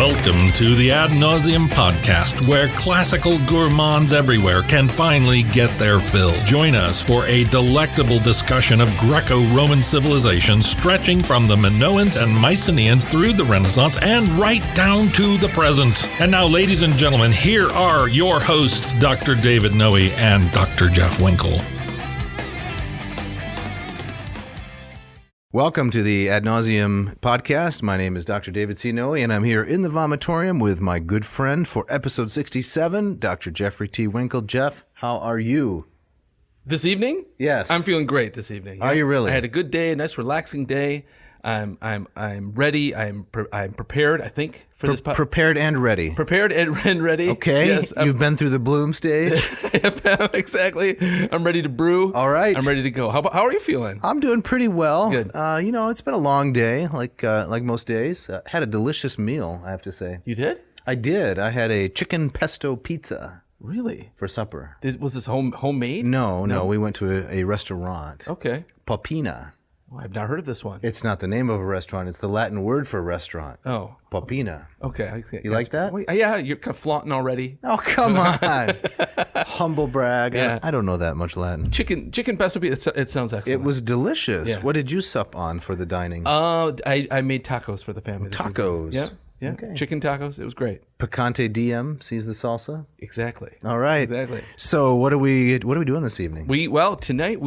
Welcome to the Ad Nauseam podcast, where classical gourmands everywhere can finally get their fill. Join us for a delectable discussion of Greco-Roman civilization stretching from the Minoans and Mycenaeans through the Renaissance and right down to the present. And now, ladies and gentlemen, here are your hosts, Dr. David Noe and Dr. Jeff Winkle. Welcome to the Ad Nauseam podcast. My name is Dr. David C. Noe, and I'm here in the vomitorium with my good friend for episode 67, Dr. Jeffrey T. Winkle. Jeff, how are you? This evening? Yes. I'm feeling great this evening. Are you really? I had a good day, a nice relaxing day. I'm ready. I'm prepared, I think, for this podcast. Prepared and ready. Prepared and ready. Okay. Yes, You've been through the bloom stage. Exactly. I'm ready to brew. All right. I'm ready to go. How are you feeling? I'm doing pretty well. Good. It's been a long day, like most days. Had a delicious meal, I have to say. You did? I did. I had a chicken pesto pizza. Really? For supper. Was this homemade? No. We went to a restaurant. Okay. Popina. Oh, I've not heard of this one. It's not the name of a restaurant. It's the Latin word for restaurant. Oh. Popina. Okay. You like that? Wait, yeah, you're kind of flaunting already. Oh, come on. Humble brag. Yeah. I don't know that much Latin. Chicken pesto pizza, it sounds excellent. It was delicious. Yeah. What did you sup on for the dining? I made tacos for the family. Tacos. Yeah. Okay. Chicken tacos. It was great. Picante DM sees the salsa. Exactly. All right. Exactly. So what are we doing this evening? Tonight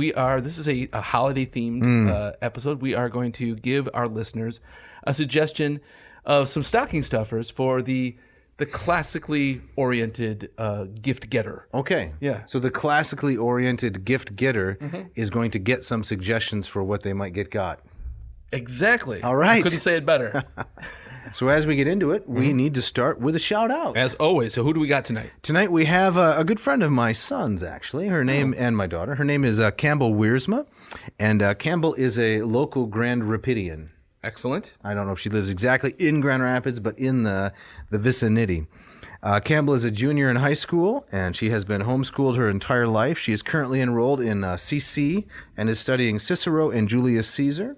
this is a holiday themed episode. We are going to give our listeners a suggestion of some stocking stuffers for the classically oriented gift getter. Okay. Yeah. So the classically oriented gift getter is going to get some suggestions for what they might got. Exactly. All right. I couldn't say it better. So as we get into it, we need to start with a shout out. As always. So who do we got tonight? Tonight we have a good friend of my son's, actually. Her name, and my daughter. Her name is Campbell Wiersma. And Campbell is a local Grand Rapidian. Excellent. I don't know if she lives exactly in Grand Rapids, but in the vicinity. Campbell is a junior in high school, and she has been homeschooled her entire life. She is currently enrolled in CC and is studying Cicero and Julius Caesar.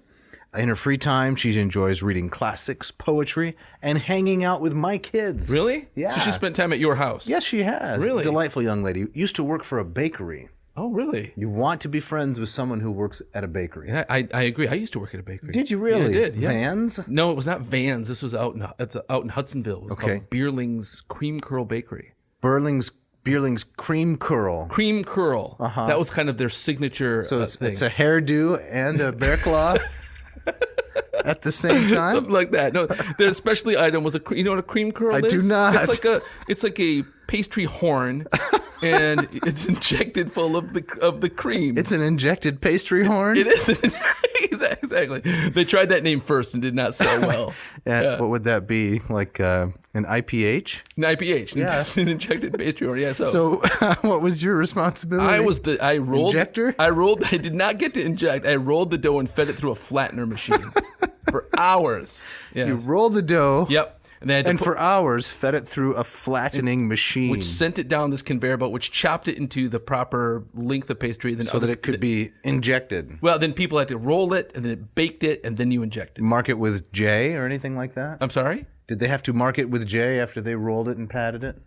In her free time, she enjoys reading classics, poetry, and hanging out with my kids. Really? Yeah. So she spent time at your house? Yes, she has. Really? Delightful young lady. Used to work for a bakery. Oh, really? You want to be friends with someone who works at a bakery. Yeah, I agree. I used to work at a bakery. Did you really? Yeah, I did. Yeah. Vans? No, it was not Vans. This was out in Hudsonville. It was called Beerling's Cream Curl Bakery. Beerling's Cream Curl. Cream Curl. Uh-huh. That was kind of their signature So thing. It's a hairdo and a bear claw at the same time? Something like that. No, their specialty item was you know what a cream curl is? I do not. It's like a pastry horn, and it's injected full of the cream. It's an injected pastry horn? It is. Exactly. They tried that name first and did not sell well. Yeah. What would that be? Like an IPH? An IPH. Yeah. An injected pastry horn. Yeah. So what was your responsibility? I rolled. Injector? I did not get to inject. I rolled the dough and fed it through a flattener machine for hours. Yeah. You rolled the dough. Yep. And for hours, fed it through a flattening machine. Which sent it down this conveyor belt, which chopped it into the proper length of pastry. Then so that it could be injected. Well, then people had to roll it, and then it baked it, and then you inject it. Mark it with J or anything like that? I'm sorry? Did they have to mark it with J after they rolled it and patted it?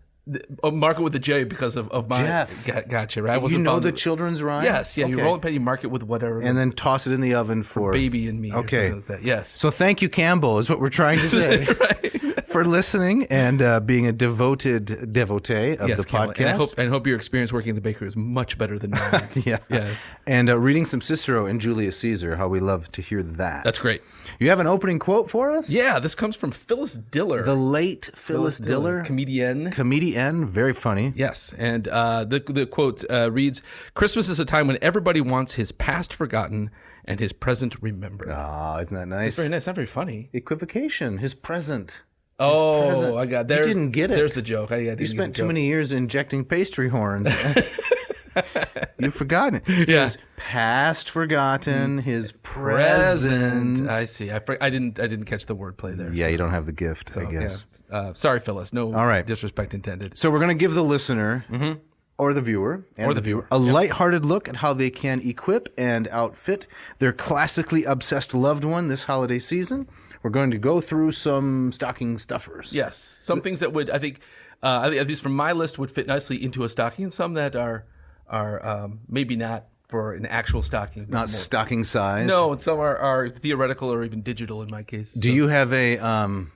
Mark it with a J because of my... Jeff. Gotcha, right? You know the children's rhyme? Yes, yeah. Okay. You roll it, you mark it with whatever. And then toss it in the oven for... Baby and me or something like that. Yes. So thank you, Campbell, is what we're trying to say. Right. For listening and being a devoted devotee of the podcast. And I hope your experience working in the bakery is much better than mine. Yeah. And reading some Cicero and Julius Caesar, how we love to hear that. That's great. You have an opening quote for us? Yeah, this comes from Phyllis Diller. The late Phyllis Diller. Comedienne, very funny. Yes, and the quote reads, "Christmas is a time when everybody wants his past forgotten and his present remembered." Ah, isn't that nice? It's very nice, not very funny. Equivocation, his present. Oh, present. I got there. You didn't get it. There's the joke. You spent too many years injecting pastry horns. You've forgotten it. Yeah. His past forgotten, his present. I see. I didn't catch the wordplay there. Yeah, so. You don't have the gift, I guess. Yeah. Sorry, Phyllis. No All right. disrespect intended. So we're going to give the listener or the viewer a lighthearted look at how they can equip and outfit their classically obsessed loved one this holiday season. we're going to go through some stocking stuffers. Yes, some things that would, I think, at least from my list, would fit nicely into a stocking, and some that are maybe not for an actual stocking. Not stocking sized. No, and some are theoretical or even digital in my case. Do you have an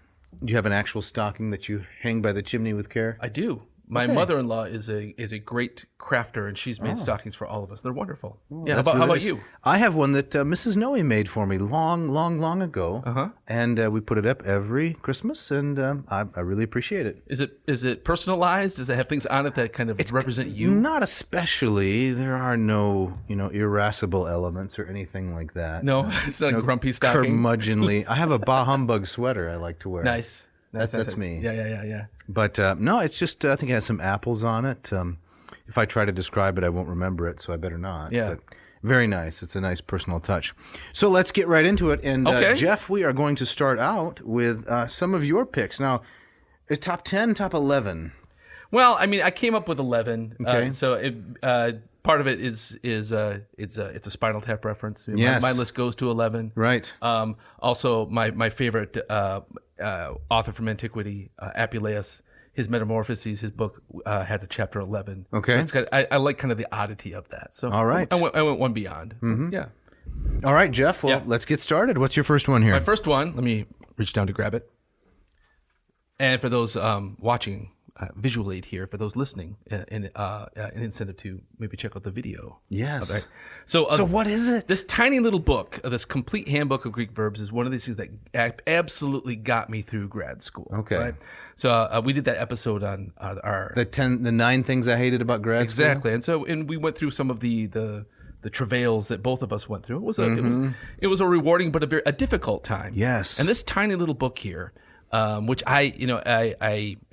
actual stocking that you hang by the chimney with care? I do. My mother-in-law is a great crafter, and she's made stockings for all of us. They're wonderful. Yeah. How about you? I have one that Mrs. Noe made for me long ago, and we put it up every Christmas, and I really appreciate it. Is it personalized? Does it have things on it that kind of represent you? Not especially. There are no irascible elements or anything like that. No, it's not a grumpy stocking. Curmudgeonly. I have a bah humbug sweater I like to wear. Nice. That's me. Yeah. But no, it's just I think it has some apples on it. If I try to describe it, I won't remember it, so I better not. Yeah. But very nice. It's a nice personal touch. So let's get right into it. And Jeff, we are going to start out with some of your picks. Now, is top 10, top 11? Well, I mean, I came up with 11. Okay. So part of it is it's a Spinal Tap reference. Yes. My list goes to 11. Right. Also, my favorite author from antiquity, Apuleius, his Metamorphoses, his book had a chapter 11. Okay. So it's got, I like kind of the oddity of that. So all right. I went one beyond. Yeah. All right, Jeff. Well, let's get started. What's your first one here? My first one. Let me reach down to grab it. And for those watching. Visual aid here for those listening, and an incentive to maybe check out the video. Yes. Okay. So what is it? This tiny little book, this complete handbook of Greek verbs, is one of these things that absolutely got me through grad school. Okay. Right? So we did that episode on our the 9 things I hated about grad school. Exactly, and we went through some of the travails that both of us went through. It was a rewarding but a difficult time. Yes. And this tiny little book here. Which I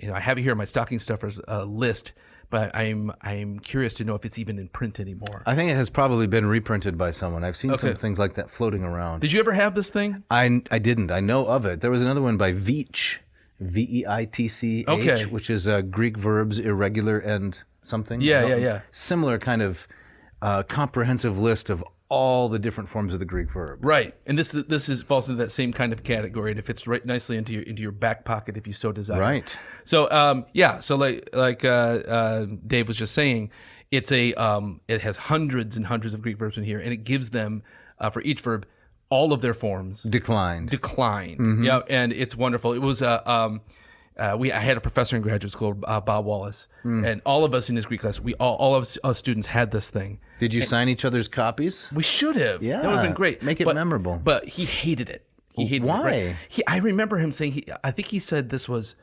have it here in my stocking stuffers list, but I'm curious to know if it's even in print anymore. I think it has probably been reprinted by someone. I've seen some things like that floating around. Did you ever have this thing? I didn't. I know of it. There was another one by Veitch, Veitch, Okay. which is Greek verbs, irregular and something. Yeah. Similar kind of comprehensive list of all the different forms of the Greek verb. Right, and this falls into that same kind of category, and it fits right nicely into your back pocket if you so desire. Right. So so like Dave was just saying, it has hundreds and hundreds of Greek verbs in here, and it gives them for each verb all of their forms. Declined. Yeah, and it's wonderful. It was I had a professor in graduate school, Bob Wallace, and all of us in his Greek class, all of us students had this thing. Did you sign each other's copies? We should have. Yeah, that would have been great. Make it memorable. But he hated it. He hated Why? it. Right? I remember him saying. I think he said this was.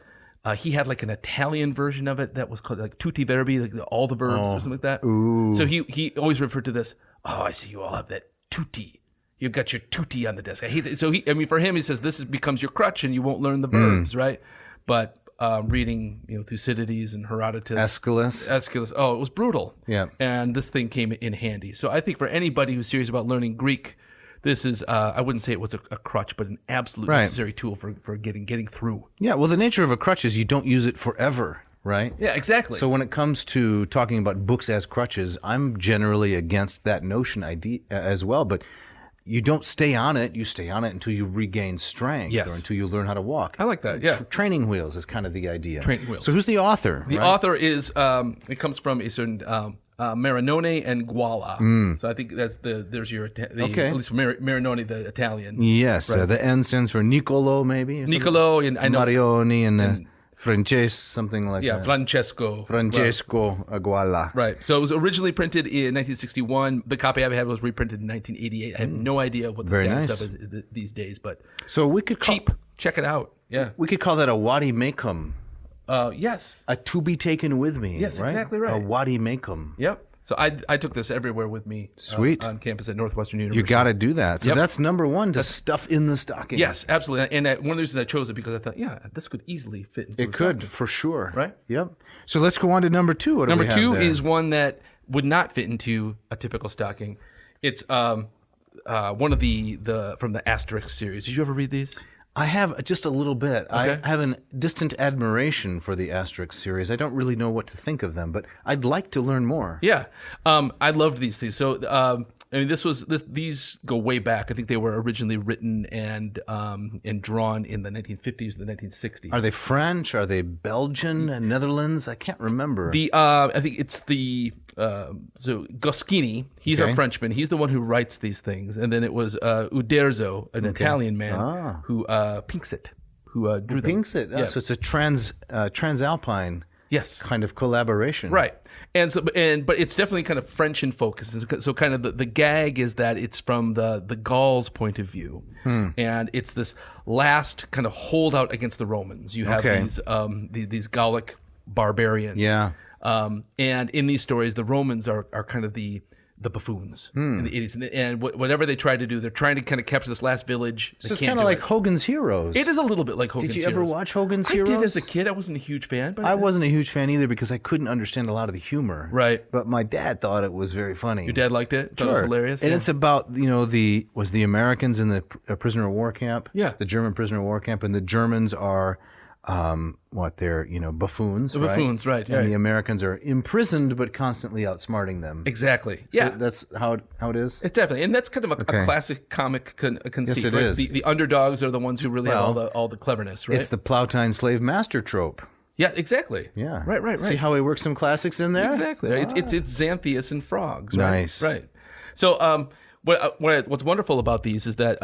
He had like an Italian version of it that was called like tutti verbi, like all the verbs or something like that. Ooh. So he always referred to this. Oh, I see you all have that tutti. You've got your tutti on the desk. I hate it. So for him, he says this becomes your crutch and you won't learn the verbs, right? But reading, Thucydides and Herodotus. Aeschylus. Oh, it was brutal. Yeah. And this thing came in handy. So I think for anybody who's serious about learning Greek, this is, I wouldn't say it was a crutch, but an absolute necessary tool for getting through. Yeah, well, the nature of a crutch is you don't use it forever, right? Yeah, exactly. So when it comes to talking about books as crutches, I'm generally against that notion idea as well, but you don't stay on it. You stay on it until you regain strength or until you learn how to walk. I like that, yeah. Training wheels is kind of the idea. Training wheels. So who's the author? The author is, it comes from a certain Marinone and Guala. So I think there's your, at least Marinone, the Italian. Yes, right. The N stands for Niccolo, maybe? Niccolo, and I know. Marioni and Frances, something like that. Yeah, Francesco Guala. Right. So it was originally printed in 1961. The copy I had was reprinted in 1988. I have no idea what the status of it is these days, but so we could cheap. Check it out. Yeah. We could call that a wadi makum. Yes. A to be taken with me. Yes, right? Exactly right. A wadi makum. Yep. So I took this everywhere with me. Sweet. On campus at Northwestern University. You got to do that. So that's number one, to stuff in the stocking. Yes, absolutely. And one of the reasons I chose it because I thought, this could easily fit into it could, for sure. Right? Yep. So let's go on to number two. What number do we have two there? is one that would not fit into a typical stocking. It's one of the from the Asterix series. Did you ever read these? I have just a little bit. Okay. I have a distant admiration for the Asterix series. I don't really know what to think of them, but I'd like to learn more. Yeah. I loved these things. So I mean, these go way back. I think they were originally written and drawn in the 1950s, the 1960s. Are they French? Are they Belgian? Netherlands? I can't remember. I think it's so Goscinny. He's a Frenchman. He's the one who writes these things, and then it was Uderzo, an Italian man who pinks it, who drew them. Pinks it. So it's a transalpine kind of collaboration. Right. And so, but it's definitely kind of French in focus. So kind of the gag is that it's from the Gauls' point of view, and it's this last kind of holdout against the Romans. You have these Gallic barbarians. Yeah. And in these stories, the Romans are kind of the buffoons and the idiots, and whatever they try to do, they're trying to kind of capture this last village. So it's kind of like Hogan's Heroes. It is a little bit like Hogan's Heroes. Did you ever watch Hogan's Heroes? I did as a kid. I wasn't a huge fan. But I wasn't a huge fan either because I couldn't understand a lot of the humor. Right. But my dad thought it was very funny. Your dad liked it? Thought it was hilarious? And it's about, the Americans in the prisoner of war camp? Yeah. The German prisoner of war camp, and the Germans are... they're buffoons, the buffoons, right? And the Americans are imprisoned but constantly outsmarting them. Exactly. So that's how it is. It's definitely, and that's kind of a classic comic conceit. Yes, it right? is. The underdogs are the ones who really have all the cleverness, right? It's the Plowtine slave master trope. Yeah, exact's Yeah. Right. See how he works some classics in there? Exactly. Right? It's Xanthias and frogs. Right? Nice. Right. So what's wonderful about these is that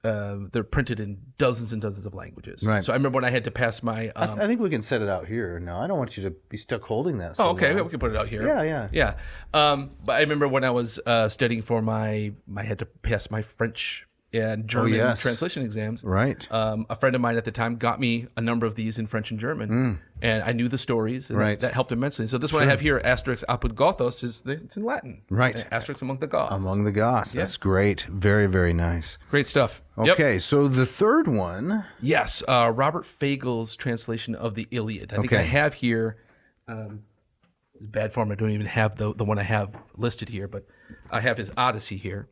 they're printed in dozens and dozens of languages. Right. So I remember when I had to pass my... I think we can set it out here. No, I don't want you to be stuck holding that. So okay. long. We can put it out here. Yeah. But I remember when I was studying for I had to pass my French and German translation exams. Right. A friend of mine at the time got me a number of these in French and German, and I knew the stories, and that helped immensely. So this one I have here, Asterix apud Gothos, it's in Latin. Right. Asterix among the Goths. Among the Goths. That's great. Very, very nice. Great stuff. Okay, so the third one. Yes, Robert Fagel's translation of the Iliad. I think I have here, it's bad form, I don't even have the one I have listed here, but I have his Odyssey here.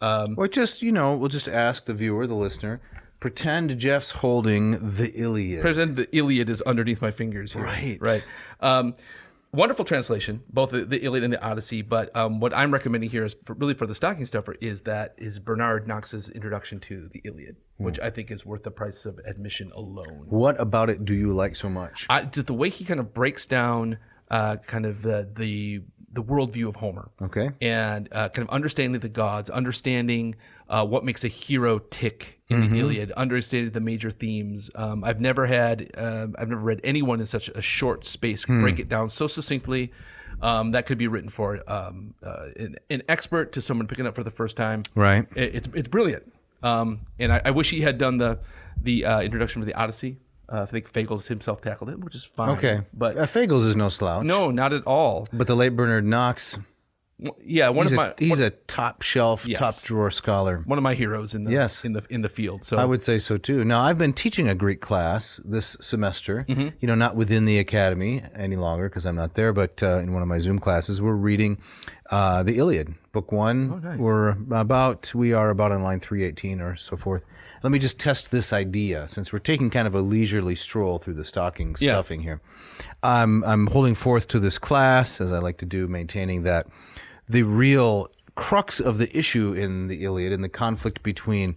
Or just, we'll just ask the viewer, the listener, pretend Jeff's holding the Iliad. Pretend the Iliad is underneath my fingers here. Right. Wonderful translation, both the Iliad and the Odyssey. But what I'm recommending here is really for the stocking stuffer is Bernard Knox's introduction to the Iliad, which I think is worth the price of admission alone. What about it do you like so much? The way he kind of breaks down kind of the worldview of Homer. Okay. And kind of understanding the gods, understanding what makes a hero tick in the Iliad, understanding the major themes. I've never read anyone in such a short space break it down so succinctly. That could be written for an expert to someone picking up for the first time. Right. It's brilliant. And I wish he had done the introduction for the Odyssey. I think Fagles himself tackled it, which is fine. Okay. But Fagles is no slouch. No, not at all. But the late Bernard Knox, yeah, he's a top shelf, top drawer scholar. One of my heroes in the field. So I would say so too. Now I've been teaching a Greek class this semester. Not within the academy any longer because I'm not there, but in one of my Zoom classes, we're reading the Iliad, book 1. Oh, nice. We are about on line 318 or so forth. Let me just test this idea since we're taking kind of a leisurely stroll through the stocking stuffing here. I'm holding forth to this class, as I like to do, maintaining that the real crux of the issue in the Iliad and the conflict between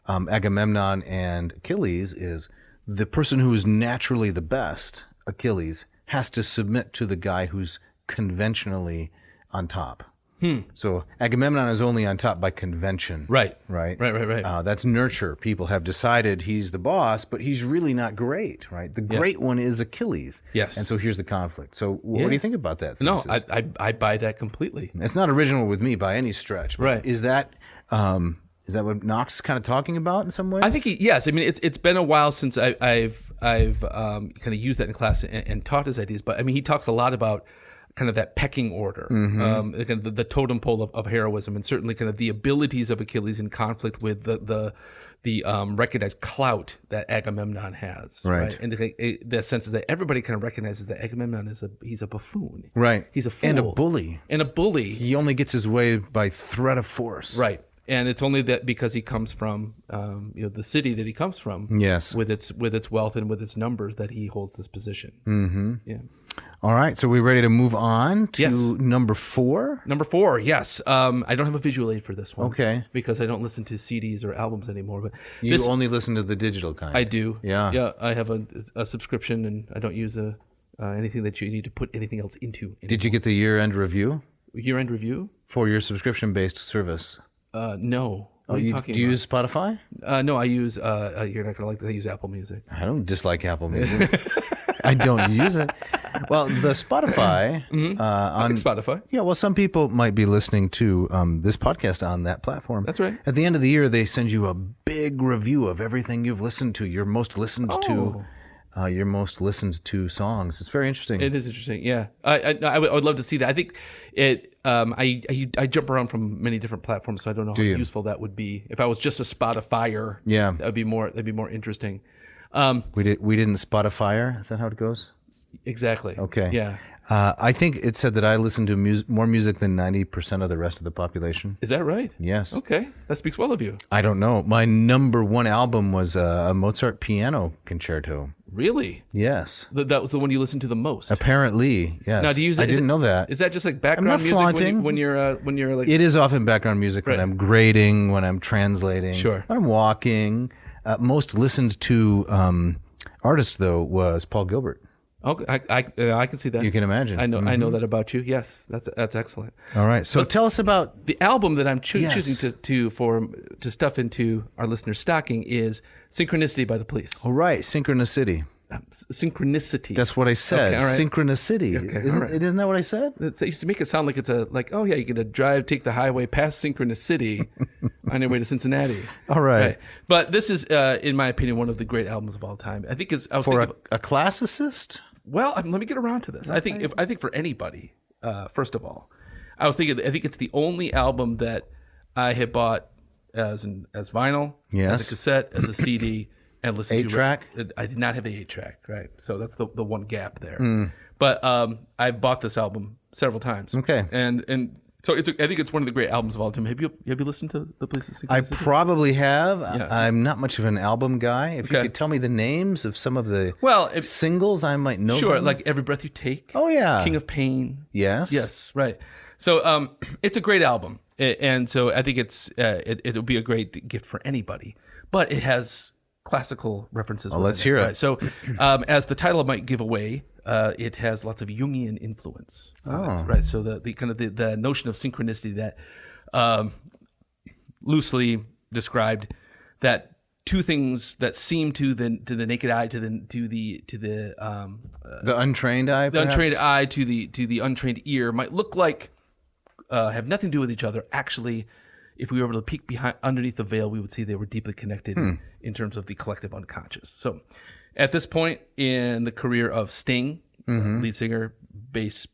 Agamemnon and Achilles is the person who is naturally the best, Achilles, has to submit to the guy who's conventionally on top. So Agamemnon is only on top by convention. Right. That's nurture. People have decided he's the boss, but he's really not great, right? The great one is Achilles. Yes. And so here's the conflict. So what do you think about that thesis? No, I buy that completely. It's not original with me by any stretch. But right. Is that what Knox is kind of talking about in some ways? I think yes. I mean, it's been a while since I've kind of used that in class and taught his ideas. But I mean, he talks a lot about kind of that pecking order, kind of the totem pole of heroism, and certainly kind of the abilities of Achilles in conflict with the recognized clout that Agamemnon has. Right. And the sense is that everybody kind of recognizes that Agamemnon he's a buffoon. Right. He's a fool. And a bully. He only gets his way by threat of force. Right. And it's only that because he comes from, the city that he comes from, yes, with its wealth and with its numbers, that he holds this position. Yeah. All right, so we're ready to move on to Yes. number 4? Number 4, yes. I don't have a visual aid for this one. Okay. Because I don't listen to CDs or albums anymore. But You only listen to the digital kind. I do. Yeah. Yeah, I have a subscription, and I don't use anything that you need to put anything else into. Anymore. Did you get the year-end review Year-end review? for your subscription-based service? No. What are you talking do you use Spotify? about? No, I use, you're not going to like that, I use Apple Music. I don't dislike Apple Music. I don't use it. Well, the Spotify on Spotify. Yeah, well, some people might be listening to this podcast on that platform. That's right. At the end of the year, they send you a big review of everything you've listened to, your most listened to songs. It's very interesting. It is interesting. Yeah, I would love to see that. I think it. I jump around from many different platforms, so I don't know how useful that would be. If I was just a Spotifyer, that'd be more interesting. We didn't Spotify. Is that how it goes? Exactly. Okay. Yeah. I think it said that I listen to more music than 90% of the rest of the population. Is that right? Yes. Okay, that speaks well of you. I don't know. My number 1 album was a Mozart piano concerto. Really? Yes. That was the one you listened to the most. Apparently, yes. Now, do you use it? I didn't know that. Is that just like background not music flaunting. when you're like? It is often background music when Right. I'm grading, when I'm translating, Sure. when I'm walking. Most listened to artist though was Paul Gilbert. Okay, I can see that. You can imagine. I know that about you. Yes, that's excellent. All right. So tell us about The album that I'm Yes. choosing to stuff into our listeners' stocking is "Synchronicity" by the Police. All right, Synchronicity. Synchronicity. That's what I said. Okay, all right. Synchronicity. Okay, isn't, all right. isn't that what I said? It used to make it sound like it's oh yeah, you're gonna take the highway past Synchronicity on your way to Cincinnati. All right. But this is, in my opinion, one of the great albums of all time. I think For a classicist? Well, let me get around to this. I think for anybody, first of all, I think it's the only album that I had bought as vinyl, Yes. as a cassette, as a CD, and listened to. 8-track? I did not have the 8-track, right? So that's the one gap there. But I bought this album several times. Okay. And so I think it's one of the great albums of all time. Have you listened to The Police's I Synchronicity? probably have. Yeah. I'm not much of an album guy. If you Okay. could tell me the names of some of the if singles, I might know sure, them. like Every Breath You Take. Oh, yeah. King of Pain. Yes. Yes, right. So it's a great album, and so I think it'll be a great gift for anybody. But it has classical references. Well, within let's hear it. Right? So, as the title might give away, it has lots of Jungian influence. Right. So the kind of the notion of synchronicity that loosely described that two things that seem to the naked eye to the untrained eye. the untrained eye to the untrained ear might look like have nothing to do with each other. Actually, if we were able to peek underneath the veil, we would see they were deeply connected in terms of the collective unconscious. So, at this point in the career of Sting, lead singer, bass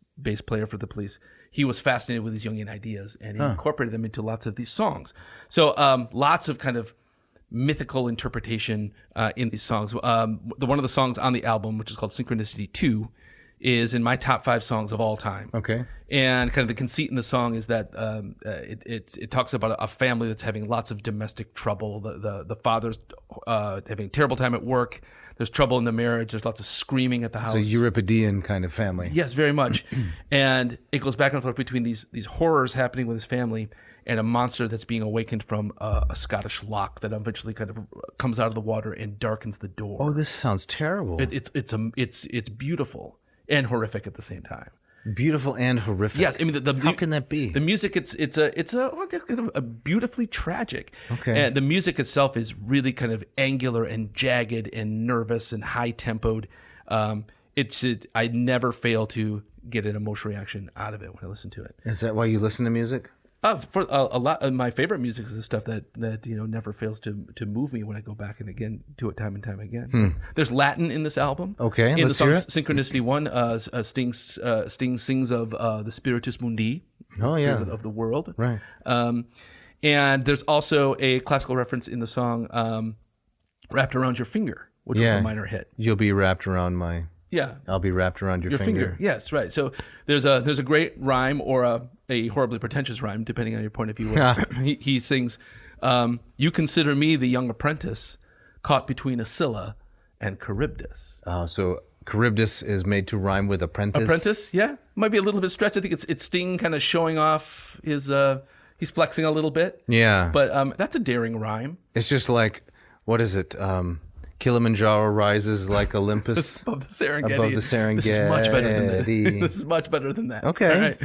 player for the Police, he was fascinated with these Jungian ideas, and he incorporated them into lots of these songs. So, lots of kind of mythical interpretation in these songs. One of the songs on the album, which is called Synchronicity 2, is in my top 5 songs of all time. Okay. And kind of the conceit in the song is that it talks about a family that's having lots of domestic trouble. The father's having a terrible time at work. There's trouble in the marriage. There's lots of screaming at the house. It's a Euripidean kind of family. Yes, very much. And it goes back and forth between these horrors happening with his family and a monster that's being awakened from a Scottish loch that eventually kind of comes out of the water and darkens the door. Oh, this sounds terrible. It's beautiful and horrific at the same time. Beautiful and horrific. Yes, I mean how can that be? The music, it's kind of a beautifully tragic. Okay. And the music itself is really kind of angular and jagged and nervous and high tempoed. I never fail to get an emotional reaction out of it when I listen to it. Is that why you listen to music? For a lot of my favorite music is the stuff that never fails to move me when I go back and again to it time and time again. There's Latin in this album. Okay, in let's the hear song it. Synchronicity 1, Sting sings of the Spiritus Mundi, Oh, the yeah. spirit of the world. Right. And there's also a classical reference in the song "Wrapped Around Your Finger," which was a minor hit. You'll be wrapped around my. Yeah. I'll be wrapped around your finger. Yes, right. So there's a great rhyme or a horribly pretentious rhyme, depending on your point of view. Where he sings, "You consider me the young apprentice, caught between a Scylla and Charybdis." So Charybdis is made to rhyme with apprentice. Apprentice, yeah, might be a little bit stretched. I think it's Sting kind of showing off his. He's flexing a little bit. Yeah, but that's a daring rhyme. It's just like, what is it? Kilimanjaro rises like Olympus above the Serengeti. Above the Serengeti. This is much better than that. This is much better than that. Okay. All right.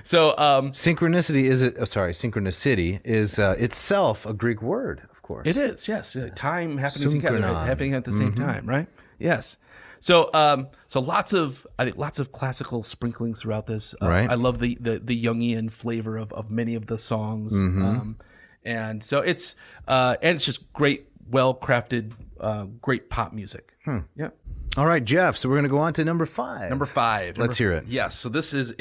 So synchronicity synchronicity is itself a Greek word, of course. It is, yes. Time happening together, Synchronon. happening at the same time, right? Yes. So lots of classical sprinklings throughout this. Right. I love the Jungian flavor of many of the songs, and so it's just great, well crafted, great pop music. Yeah. All right, Jeff. So we're going to go on to number 5. Number 5. Let's hear it. Yes. So this is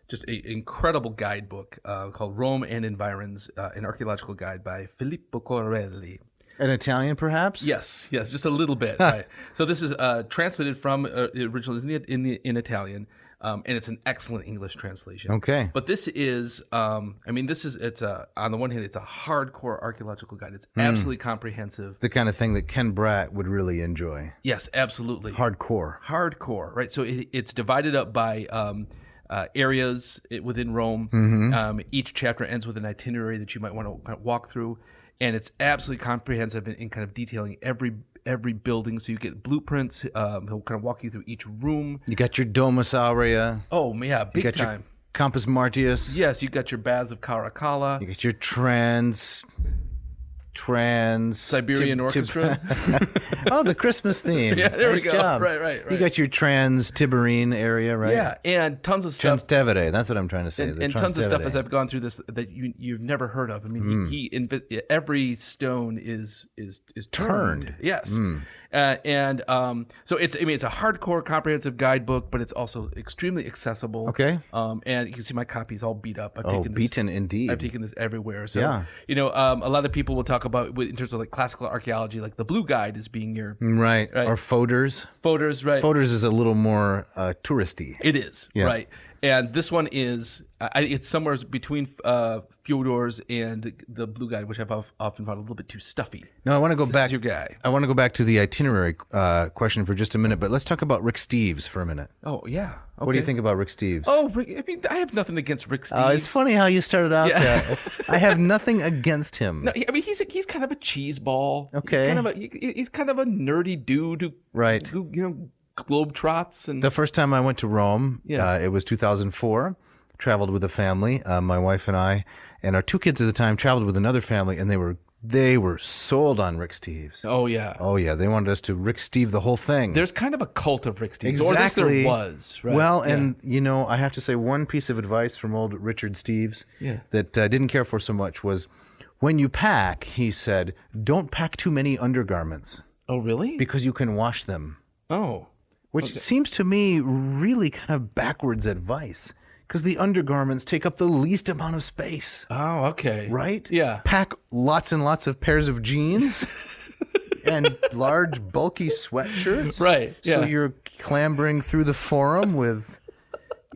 just an incredible guidebook called Rome and Environs, an archaeological guide by Filippo Corelli. An Italian, perhaps? Yes, just a little bit. Right. So this is translated from originally in Italian, and it's an excellent English translation. Okay. But this is, on the one hand, it's a hardcore archaeological guide. It's absolutely comprehensive. The kind of thing that Ken Bratt would really enjoy. Yes, absolutely. Hardcore, right? So it's divided up by areas within Rome. Each chapter ends with an itinerary that you might want to kind of walk through. And it's absolutely comprehensive in kind of detailing every building. So you get blueprints. He'll kind of walk you through each room. You got your Domus Aurea. Oh, yeah, big you got time. Your Campus Martius. Yes, you got your baths of Caracalla. You got your trans Siberian Orchestra. Oh, the Christmas theme. Yeah, there nice we go. Job. Right. You got your Trans-Tiberine area, right? Yeah, and tons of stuff. Trastevere, that's what I'm trying to say. And tons of stuff as I've gone through this that you've never heard of. I mean, every stone is turned. Yes. So it's a hardcore, comprehensive guidebook, but it's also extremely accessible. Okay. And you can see my copy is all beat up. Beaten indeed. I've taken this everywhere. So Yeah. A lot of people will talk about in terms of like classical archaeology, like the Blue Guide is being your right. Or Fodors. Fodors, right? Fodors is a little more touristy. It is, right. And this one is, it's somewhere between Fyodor's and the Blue Guide, which I've often found a little bit too stuffy. No, I want to go This back. is your guy. I want to go back to the itinerary question for just a minute, but let's talk about Rick Steves for a minute. Oh, yeah. Okay. What do you think about Rick Steves? Oh, I mean, I have nothing against Rick Steves. It's funny how you started out that. I have nothing against him. No, I mean, he's kind of a cheese ball. Okay. He's kind of a nerdy dude who globetrots. And the first time I went to Rome, it was 2004. Traveled with a family, my wife and I, and our 2 kids at the time traveled with another family, and they were sold on Rick Steves. Oh yeah. They wanted us to Rick Steve the whole thing. There's kind of a cult of Rick Steves. Exactly. Or at least there was. Right? Well, and I have to say one piece of advice from old Richard Steves that I didn't care for so much was, when you pack, he said, don't pack too many undergarments. Oh really? Because you can wash them. Oh. Which seems to me really kind of backwards advice. Because the undergarments take up the least amount of space. Oh, okay. Right? Yeah. Pack lots and lots of pairs of jeans and large, bulky sweatshirts. Right. Yeah. So you're clambering through the forum with,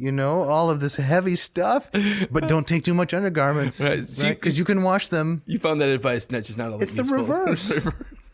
all of this heavy stuff, but don't take too much undergarments. Right. Because you can wash them. You found that advice just not It's the reverse.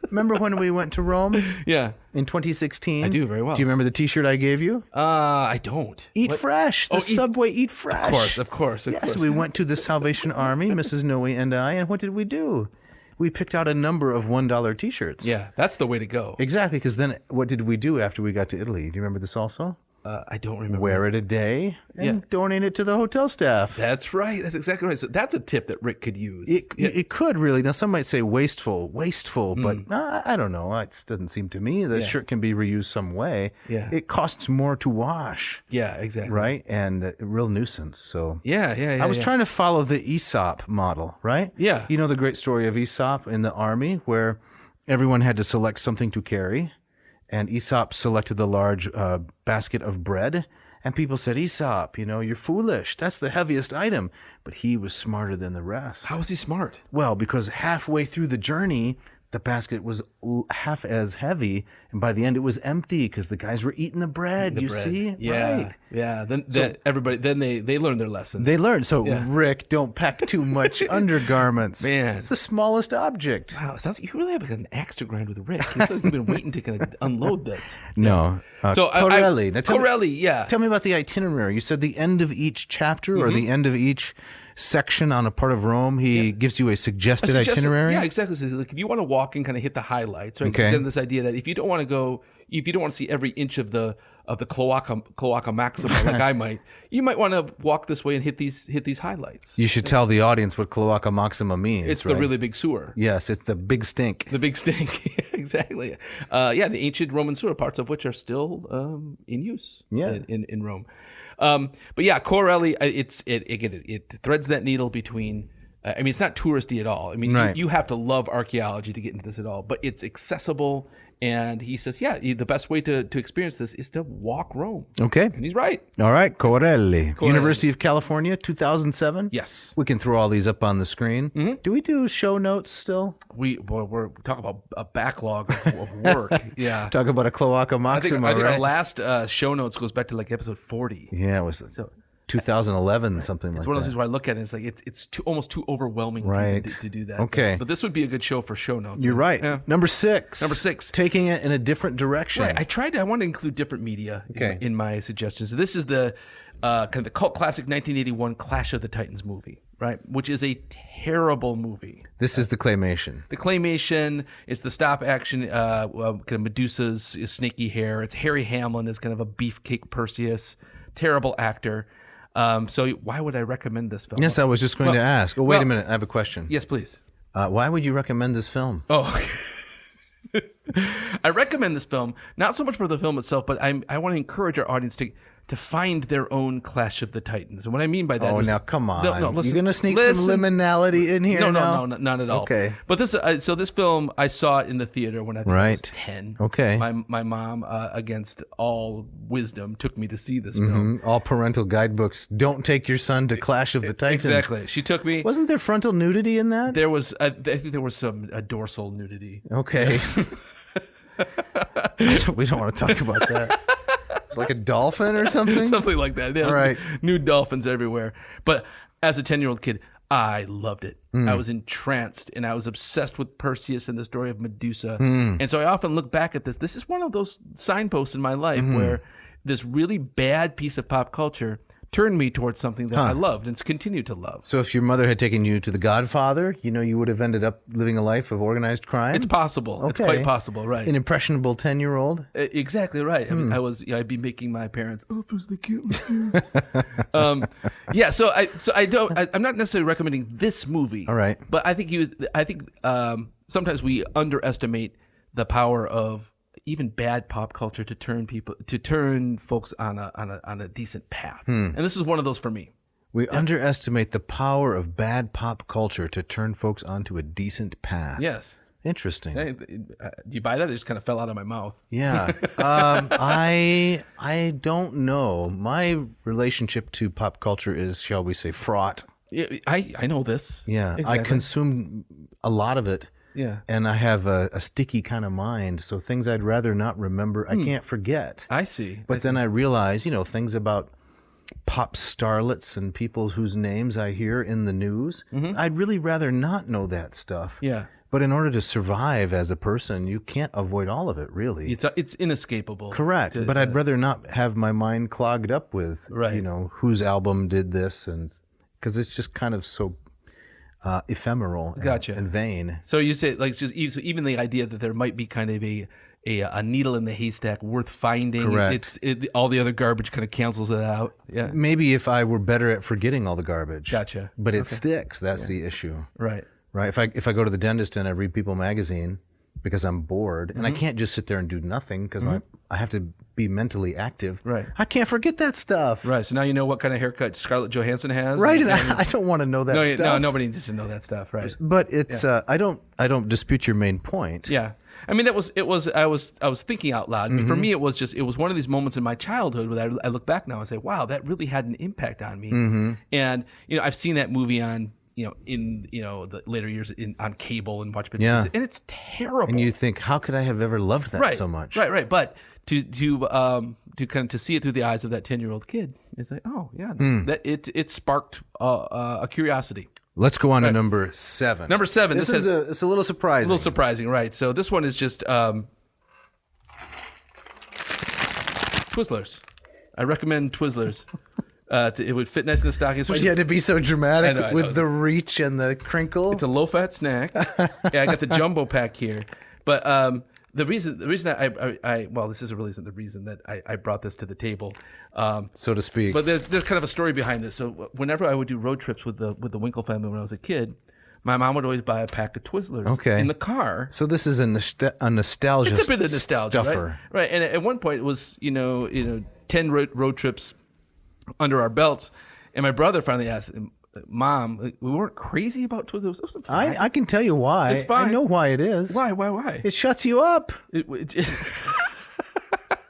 Remember when we went to Rome? Yeah. In 2016? I do very well. Do you remember the T-shirt I gave you? I don't. Eat fresh. The Subway Eat Fresh. Of course. Yes, we went to the Salvation Army, Mrs. Noe and I, and what did we do? We picked out a number of $1 T-shirts. Yeah, that's the way to go. Exactly, because then what did we do after we got to Italy? Do you remember this also? I don't remember. Wear it a day and donate it to the hotel staff. That's right. That's exactly right. So that's a tip that Rick could use. It could really. Now, some might say wasteful, but I don't know. It doesn't seem to me. The shirt can be reused some way. Yeah. It costs more to wash. Yeah, exactly. Right? And a real nuisance. So Yeah. I was trying to follow the Aesop model, right? Yeah. You know the great story of Aesop in the army where everyone had to select something to carry. And Aesop selected the large basket of bread. And people said, Aesop, you're foolish. That's the heaviest item. But he was smarter than the rest. How was he smart? Well, because halfway through the journey, the basket was half as heavy, and by the end it was empty because the guys were eating the bread. See? Yeah. Right. Yeah. Then everybody they learned their lesson. They learned. So, Rick, don't pack too much undergarments. Man. It's the smallest object. Wow, it sounds you really have an axe to grind with Rick. It's like you've been waiting to kind of unload this. No. So Corelli. Now, Corelli, Tell me about the itinerary. You said the end of each chapter or the end of each section on a part of Rome, he gives you a suggested itinerary? Yeah, exactly. So like if you want to walk and kind of hit the highlights, right? Okay. Then this idea that if you don't want to see every inch of the Cloaca Maxima like I might, you might want to walk this way and hit these highlights. You should tell the audience what Cloaca Maxima means. It's right? the really big sewer. Yes, it's the big stink. The big stink, exactly. The ancient Roman sewer, parts of which are still in use in Rome. But yeah, Corelli, it threads that needle between. I mean, it's not touristy at all. I mean, you have to love archaeology to get into this at all, but it's accessible. And he says, the best way to experience this is to walk Rome. Okay. And he's right. All right, Corelli. University of California, 2007? Yes. We can throw all these up on the screen. Mm-hmm. Do we do show notes still? We're talking about a backlog of work. Yeah. Talk about a Cloaca Maxima, I think right? our last show notes goes back to like episode 40. Yeah, it was 2011, something like that. It's one of those things where I look at it and it's like it's almost too overwhelming to do that. Okay. But this would be a good show for show notes. You're right. Yeah. Number six. Taking it in a different direction. Right. I want to include different media in my suggestions. This is the kind of the cult classic 1981 Clash of the Titans movie, right? Which is a terrible movie. This is the claymation. The claymation is the stop action, kind of Medusa's snaky hair. It's Harry Hamlin as kind of a beefcake Perseus. Terrible actor. So why would I recommend this film? Yes, I was just going to ask. Oh, wait a minute. I have a question. Yes, please. Why would you recommend this film? Oh, okay. I recommend this film, not so much for the film itself, but I want to encourage our audience to find their own Clash of the Titans. And what I mean by that is... now, come on. No, listen, you're going to sneak some liminality in here No, not at all. Okay. But this film, I saw it in the theater when I think I was 10. Okay. My mom, against all wisdom, took me to see this film. All parental guidebooks. Don't take your son to Clash of the Titans. Exactly. She took me... Wasn't there frontal nudity in that? There was... I think there was some dorsal nudity. Okay. We don't want to talk about that. It's like a dolphin or something? Something like that. Yeah, all right. Nude dolphins everywhere. But as a 10-year-old kid, I loved it. I was entranced, and I was obsessed with Perseus and the story of Medusa. And so I often look back at this. This is one of those signposts in my life where this really bad piece of pop culture turned me towards something that I loved and continue to love. So if your mother had taken you to The Godfather, you would have ended up living a life of organized crime? It's possible. Okay. It's quite possible, right. An impressionable 10-year-old? Exactly right. I mean, I'd be making my parents, offers the cuteness. I'm not necessarily recommending this movie. All right. But I think sometimes we underestimate the power of even bad pop culture to turn folks on a decent path. And this is one of those for me. We underestimate the power of bad pop culture to turn folks onto a decent path. Yes. Interesting. Do you buy that? It just kind of fell out of my mouth. Yeah. I don't know. My relationship to pop culture is, shall we say, fraught. I know this. Yeah. Exactly. I consume a lot of it. Yeah. And I have a sticky kind of mind, so things I'd rather not remember, I can't forget. I see. But then I realize, things about pop starlets and people whose names I hear in the news, I'd really rather not know that stuff. Yeah. But in order to survive as a person, you can't avoid all of it, really. It's inescapable. Correct. But I'd rather not have my mind clogged up with, whose album did this, and because it's just kind of so... ephemeral and vain. So you say even the idea that there might be kind of a needle in the haystack worth finding. Correct. All the other garbage kind of cancels it out. Yeah. Maybe if I were better at forgetting all the garbage. Gotcha. But it sticks. That's the issue. Right. Right. If I go to the dentist and I read People magazine because I'm bored and I can't just sit there and do nothing because I have to be mentally active. Right. I can't forget that stuff. Right. So now you know what kind of haircut Scarlett Johansson has. Right. And I don't want to know that stuff. No, nobody needs to know that stuff. Right. But it's I don't dispute your main point. Yeah. I mean, I was thinking out loud. For me, it was one of these moments in my childhood where I look back now and say, wow, that really had an impact on me. And, I've seen that movie on in the later years on cable and watch bits Yeah. and it's terrible. And you think, how could I have ever loved that so much? Right. But to see it through the eyes of that 10-year-old kid, it's like, oh yeah, it sparked a curiosity. Let's go on to number 7. Number 7. It's a little surprising. A little surprising, right? So this one is just Twizzlers. I recommend Twizzlers. It would fit nice in the stocking. You had to be so dramatic I know. with the reach and the crinkle. It's a low-fat snack. Yeah, I got the jumbo pack here. But the reason this isn't the reason that I brought this to the table, so to speak. But there's kind of a story behind this. So whenever I would do road trips with the Winkle family when I was a kid, my mom would always buy a pack of Twizzlers in the car. So this is a nostalgia. It's a bit of nostalgia, stuffer. Right? And at one point it was 10 road trips under our belts, and my brother finally asked, Mom, we weren't crazy about Twizzlers. I can tell you why. It's fine. I know why it is. Why? It shuts you up.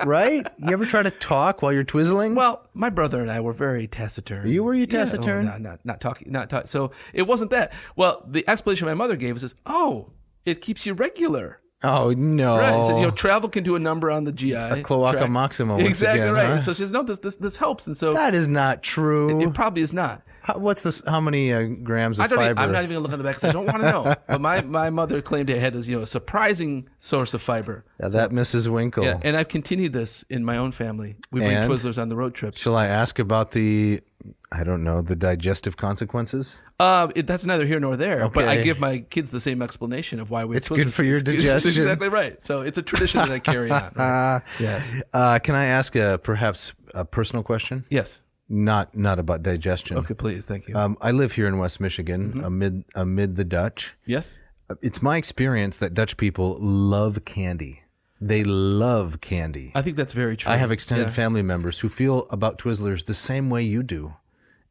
Right? You ever try to talk while you're twizzling? Well, my brother and I were very taciturn. Were you taciturn? Yeah, not talking. So it wasn't that. Well, the explanation my mother gave is, it keeps you regular. Oh no! Right. So, travel can do a number on the GI. A cloaca maxima. Once exactly again, right. Huh? And so she says, no, this helps. And so that is not true. It probably is not. What's this? How many grams of fiber? I'm not even gonna look on the back because I don't want to know. But my mother claimed it had a surprising source of fiber. Yeah, that Mrs. Winkle. Yeah, and I've continued this in my own family. We bring Twizzlers on the road trips. Shall I ask about the digestive consequences? That's neither here nor there. Okay. But I give my kids the same explanation of why we. It's good for your digestion. That's exactly right. So it's a tradition that I carry on. Right? Yes. Can I ask perhaps a personal question? Yes. Not about digestion. Okay, please. Thank you. I live here in West Michigan, amid the Dutch. Yes. It's my experience that Dutch people love candy. They love candy. I think that's very true. I have extended family members who feel about Twizzlers the same way you do,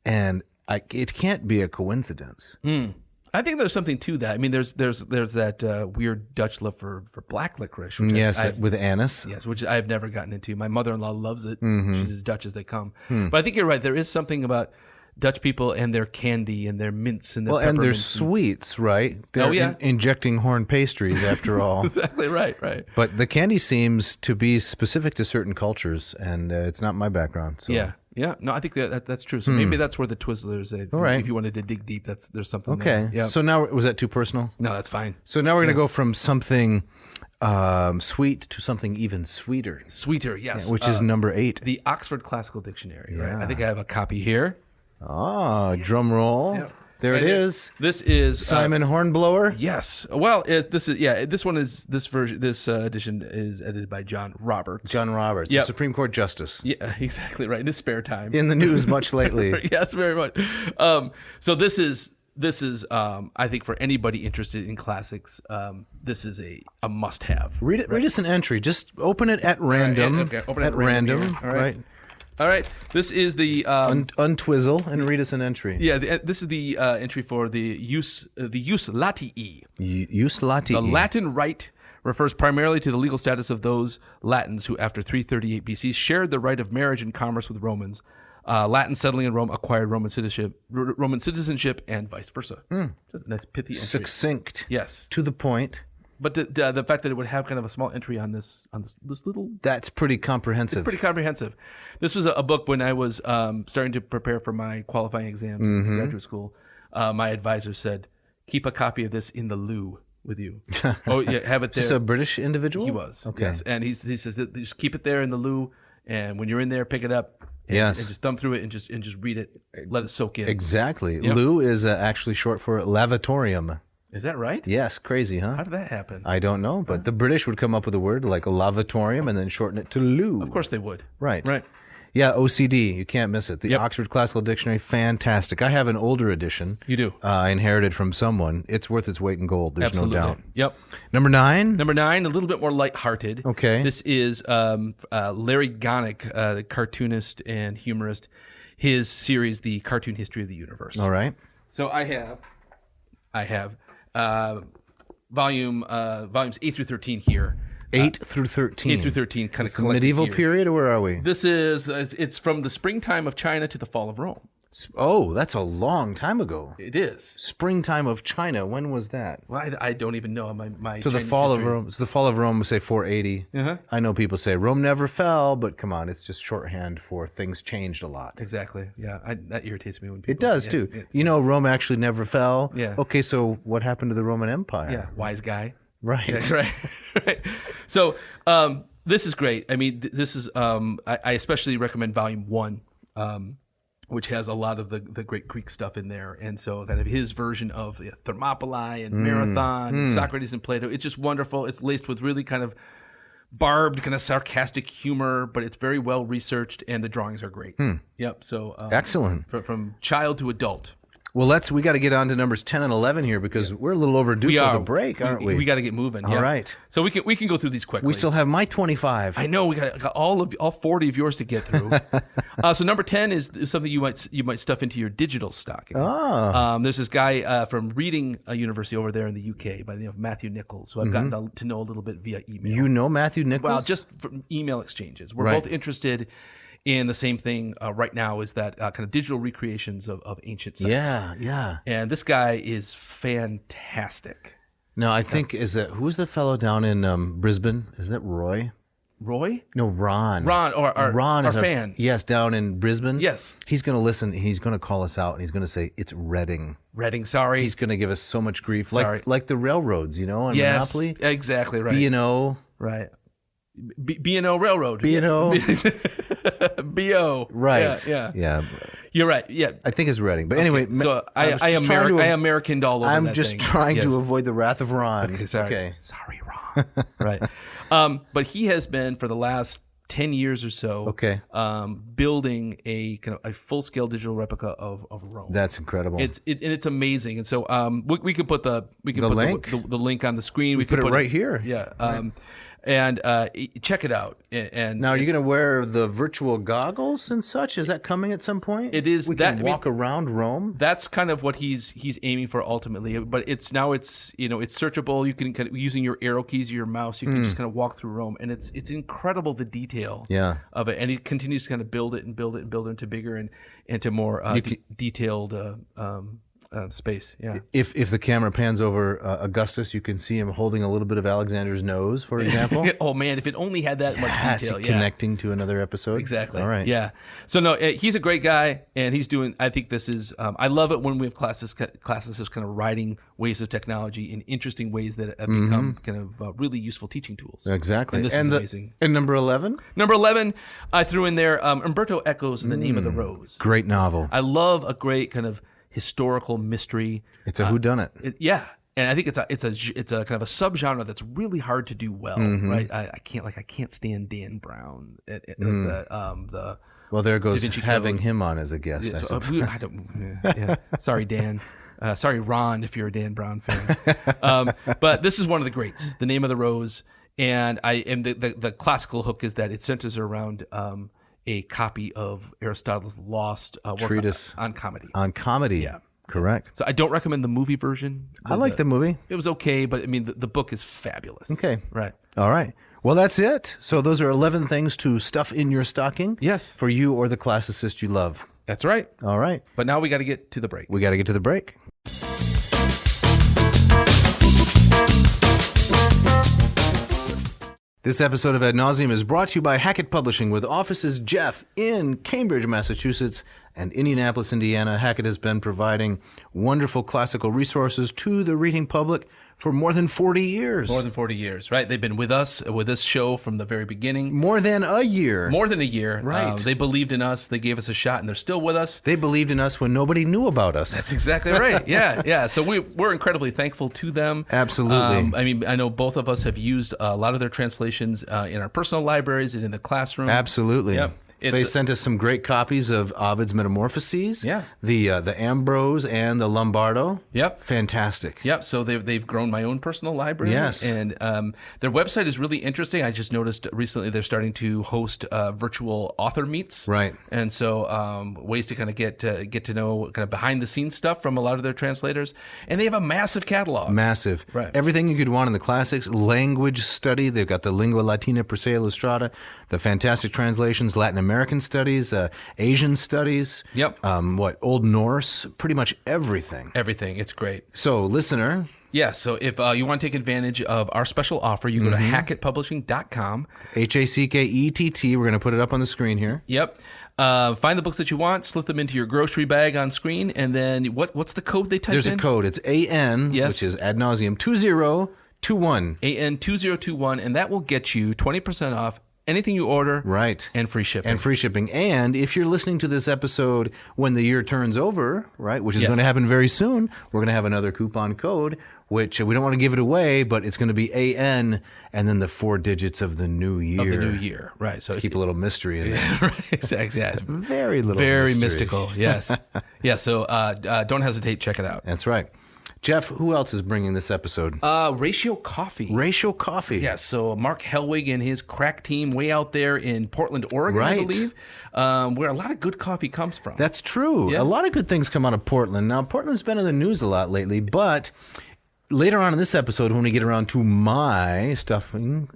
and it can't be a coincidence. I think there's something to that. I mean, there's that weird Dutch love for black licorice. Which with anise. Yes, which I've never gotten into. My mother-in-law loves it. She's as Dutch as they come. But I think you're right. There is something about Dutch people and their candy and their mints and their and their sweets, right? They're injecting horn pastries after all. Exactly right. But the candy seems to be specific to certain cultures, and it's not my background. So. Yeah. No, I think that's true. So maybe that's where the Twizzlers. If you wanted to dig deep, there's something. Okay. There. Yeah. So now, was that too personal? No, that's fine. So now we're going to go from something sweet to something even sweeter. Sweeter, yes. Which is number 8. The Oxford Classical Dictionary. Right. I think I have a copy here. Ah, drum roll. Yeah. There it is. This is Simon Hornblower. Yes. Well, this edition is edited by John Roberts. John Roberts, the Supreme Court Justice. Yeah, exactly right. In his spare time. In the news much lately. Yes, very much. So this is I think for anybody interested in classics, this is a must-have. Read us an entry. Just open it at random. Right, okay. Open it at random. All right. All right. This is the untwizzle and read us an entry. Yeah, this is the entry for the use latii. Use latii. The Latin rite refers primarily to the legal status of those Latins who, after 338 BC, shared the right of marriage and commerce with Romans. Latins settling in Rome acquired Roman citizenship, and vice versa. That's pithy entry. Succinct. Yes. To the point. But the fact that it would have kind of a small entry on this little... That's pretty comprehensive. It's pretty comprehensive. This was a book when I was starting to prepare for my qualifying exams in graduate school. My advisor said, keep a copy of this in the loo with you. Oh, yeah, have it there. Just a British individual? He was, okay. Yes. And he says, that just keep it there in the loo, and when you're in there, pick it up. And just thumb through it and just read it. Let it soak in. Exactly. Yep. Loo is actually short for lavatorium. Is that right? Yes, crazy, huh? How did that happen? I don't know, but the British would come up with a word like a lavatorium and then shorten it to loo. Of course they would. Right. Right. Yeah, OCD, you can't miss it. The Oxford Classical Dictionary, fantastic. I have an older edition. You do? I inherited from someone. It's worth its weight in gold, there's Absolutely. no doubt. Yep. Number 9? Number 9, a little bit more lighthearted. Okay. This is Larry Gonick, the cartoonist and humorist. His series, The Cartoon History of the Universe. All right. So I have volumes 8 through 13 here. 8 through 13. 8 through 13 kind of collected medieval here. period, or where are we? This is it's from the springtime of China to the fall of Rome. Oh, that's a long time ago. It is. Springtime of China. When was that? Well, I don't even know my. So the Chinese fall history. of Rome. So the fall of Rome, say 480. Uh-huh. I know people say Rome never fell, but come on, it's just shorthand for things changed a lot. Exactly. Yeah, that irritates me when people. It does too. You know, Rome actually never fell. Yeah. Okay, so what happened to the Roman Empire? Yeah, wise guy. Right. That's right. Right. So this is great. I mean, this is I especially recommend Volume 1. Which has a lot of the great Greek stuff in there. And so kind of his version of Thermopylae and Marathon and Socrates and Plato. It's just wonderful. It's laced with really kind of barbed, kind of sarcastic humor, but it's very well researched and the drawings are great. Yep. So Excellent. From child to adult. Well, we got to get on to numbers 10 and 11 here because we're a little overdue for the break, aren't we? We got to get moving. All right. So we can go through these quickly. We still have my 25. I know we got all 40 of yours to get through. So number 10 is something you might stuff into your digital stocking. Oh. There's this guy from Reading University over there in the UK by the name of Matthew Nichols, who I've gotten to know a little bit via email. You know Matthew Nichols? Well, just from email exchanges. We're Right. both interested in the same thing right now, is that kind of digital recreations of ancient sites. Yeah. And this guy is fantastic. No, I think who's the fellow down in Brisbane? Is that Roy? Roy? No, Ron. Ron, or Ron our is fan. Yes, down in Brisbane. Yes. He's going to listen. He's going to call us out, and he's going to say it's Reading. Reading, sorry. He's going to give us so much grief, Sorry. like the railroads, on Yes, Monopoly. exactly right. B&O. Right. B&O Railroad. B&O. B.O. Right. Yeah. You're right. Yeah. I think it's Reading. But anyway, So I Americaned all over I'm that just thing. trying Yes. to avoid the wrath of Ron. Okay, sorry. Okay. Sorry, Ron. Right. But he has been for the last 10 years or so building a kind of a full-scale digital replica of Rome. That's incredible. It's amazing. And so we can put the link? the link on the screen. We put can it right here. Yeah. And check it out. And Now, are you going to wear the virtual goggles and such? Is that coming at some point? It is. We can walk around Rome. That's kind of what he's aiming for ultimately. But it's searchable. You can kind of, using your arrow keys, your mouse, you can just kind of walk through Rome, and it's incredible the detail of it. And he continues to kind of build it into bigger and into more detailed space. Yeah. If the camera pans over Augustus, you can see him holding a little bit of Alexander's nose, for example. Oh man, if it only had that much detail. Connecting to another episode. Exactly. All right. Yeah. So no, he's a great guy, and he's doing. I think this is. I love it when we have classes just kind of writing waves of technology in interesting ways that have become kind of really useful teaching tools. Exactly. And this is amazing. And number 11? Number 11, I threw in there Umberto Eco's The Name of the Rose. Great novel. I love a great kind of historical mystery. It's a whodunit. And I think it's a kind of a subgenre that's really hard to do well, right? I can't stand Dan Brown. Well, there goes Da Vinci having Code. him on as a guest. I suppose. I don't. Sorry, Dan. Sorry, Ron, if you're a Dan Brown fan. But this is one of the greats, The Name of the Rose, and the classical hook is that it centers around a copy of Aristotle's lost work Treatise on comedy. On comedy. Yeah. Correct. So I don't recommend the movie version. I like the movie. It was okay, but I mean the book is fabulous. Okay. Right. All right. Well, that's it. So those are 11 things to stuff in your stocking. Yes. For you or the classicist you love. That's right. All right. But now we got to get to the break. We got to get to the break. This episode of Ad Nauseam is brought to you by Hackett Publishing with offices, Jeff, in Cambridge, Massachusetts, and Indianapolis, Indiana. Hackett has been providing wonderful classical resources to the reading public for more than 40 years. More than 40 years, right? They've been with us, with this show from the very beginning. More than a year. More than a year. Right. They believed in us. They gave us a shot, and they're still with us. They believed in us when nobody knew about us. That's exactly right. Yeah. So we're incredibly thankful to them. Absolutely. I mean, I know both of us have used a lot of their translations in our personal libraries and in the classroom. Absolutely. Yep. They sent us some great copies of Ovid's Metamorphoses. Yeah. The Ambrose and the Lombardo. Yep. Fantastic. Yep. So they've grown my own personal library. Yes. And their website is really interesting. I just noticed recently they're starting to host virtual author meets. Right. And so ways to kind of get to know kind of behind the scenes stuff from a lot of their translators. And they have a massive catalog. Massive. Right. Everything you could want in the classics. Language study. They've got the Lingua Latina per se illustrata. The fantastic translations. Latin American studies, Asian studies. Yep. Old Norse, pretty much everything. Everything. It's great. So, listener. Yeah, so if you want to take advantage of our special offer, you go to hackettpublishing.com. HACKETT. We're going to put it up on the screen here. Yep. Find the books that you want, slip them into your grocery bag on screen, and then what's the code they type in? There's a code. It's AN, which is ad nauseum 2021. AN 2021, and that will get you 20% off anything you order. Right. And free shipping. And if you're listening to this episode when the year turns over, right, which is going to happen very soon, we're going to have another coupon code, which we don't want to give it away, but it's going to be AN and then the 4 digits of the new year. Of the new year, right. So keep a little mystery in there. Right, exactly. Yeah. Very little Very mystery. mystical, yes. Yeah, so don't hesitate, check it out. That's right. Jeff, who else is bringing this episode? Ratio Coffee. Ratio Coffee. Yes, so Mark Helwig and his crack team way out there in Portland, Oregon, Right. I believe, where a lot of good coffee comes from. That's true. Yeah. A lot of good things come out of Portland. Now, Portland's been in the news a lot lately, but later on in this episode, when we get around to my stocking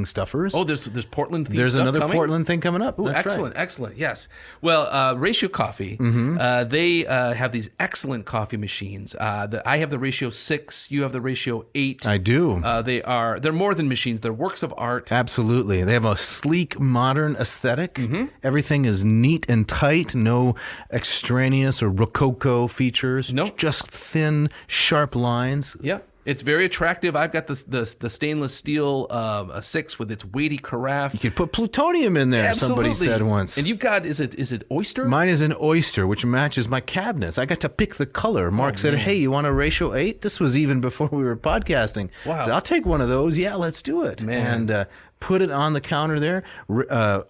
stuffers. Oh, there's Portland themed There's stuff another coming? Portland thing coming up. Ooh, That's excellent, right. excellent. Yes. Well, Ratio Coffee, they have these excellent coffee machines. I have the Ratio 6. You have the Ratio 8. I do. They're more than machines. They're works of art. Absolutely. They have a sleek, modern aesthetic. Mm-hmm. Everything is neat and tight. No extraneous or rococo features. Nope. Just thin, sharp lines. Yeah. It's very attractive. I've got the stainless steel 6 with its weighty carafe. You could put plutonium in there, somebody said once. And you've got, is it oyster? Mine is an oyster, which matches my cabinets. I got to pick the color. Mark said, hey, you want a Ratio 8? This was even before we were podcasting. Wow. So I'll take one of those. Yeah, let's do it. Man. And put it on the counter there.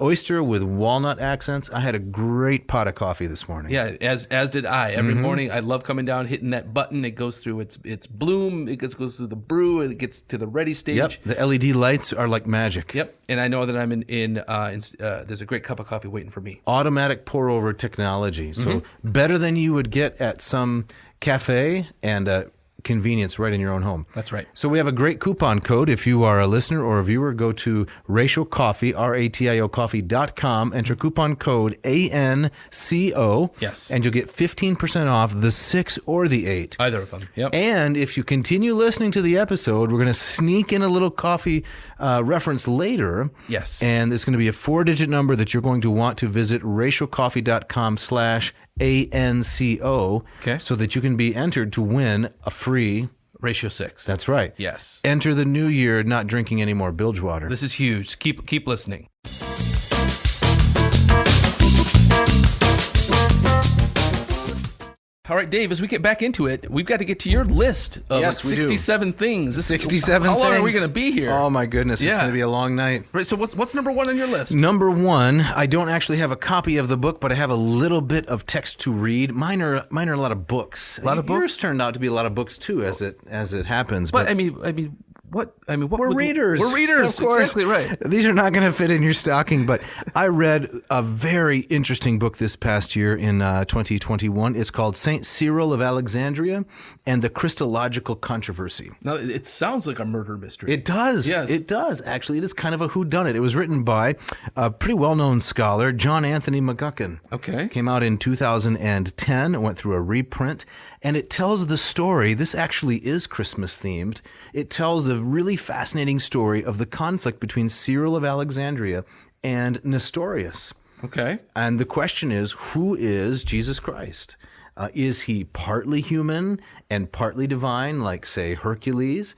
Oyster with walnut accents. I had a great pot of coffee this morning. Yeah, as did I. Every morning, I love coming down, hitting that button. It goes through its bloom. It goes through the brew. It gets to the ready stage. Yep. The LED lights are like magic. Yep. And I know that I'm there's a great cup of coffee waiting for me. Automatic pour over technology. So better than you would get at some cafe and convenience right in your own home. That's right. So we have a great coupon code. If you are a listener or a viewer, go to Ratio Coffee, RATIO coffee.com, enter coupon code ANCO. Yes. And you'll get 15% off the 6 or the 8. Either of them. Yep. And if you continue listening to the episode, we're going to sneak in a little coffee reference later. Yes. And it's going to be a 4-digit number that you're going to want to visit ratiocoffee.com/ANCO. Okay. So that you can be entered to win a free. Ratio 6. That's right. Yes. Enter the new year not drinking any more bilge water. This is huge. Keep listening. All right, Dave, as we get back into it, we've got to get to your list of Yes, we do. 67 things. 67 How things. long are we going to be here? Oh, my goodness. It's Yeah. going to be a long night. Right, so what's number 1 on your list? Number 1, I don't actually have a copy of the book, but I have a little bit of text to read. Mine are a lot of books. A lot of books? Yours turned out to be a lot of books too, as it happens. But I mean, what we're would- readers. We're readers. Of course. Exactly right. These are not going to fit in your stocking, but I read a very interesting book this past year in 2021. It's called Saint Cyril of Alexandria and the Christological Controversy. Now, it sounds like a murder mystery. It does. Yes. It does. Actually, it is kind of a whodunit. It was written by a pretty well-known scholar, John Anthony McGuckin. Okay. Came out in 2010. It went through a reprint. And it tells the story. This actually is Christmas themed. It tells the really fascinating story of the conflict between Cyril of Alexandria and Nestorius. Okay. And the question is, who is Jesus Christ? Is he partly human and partly divine, like, say, Hercules?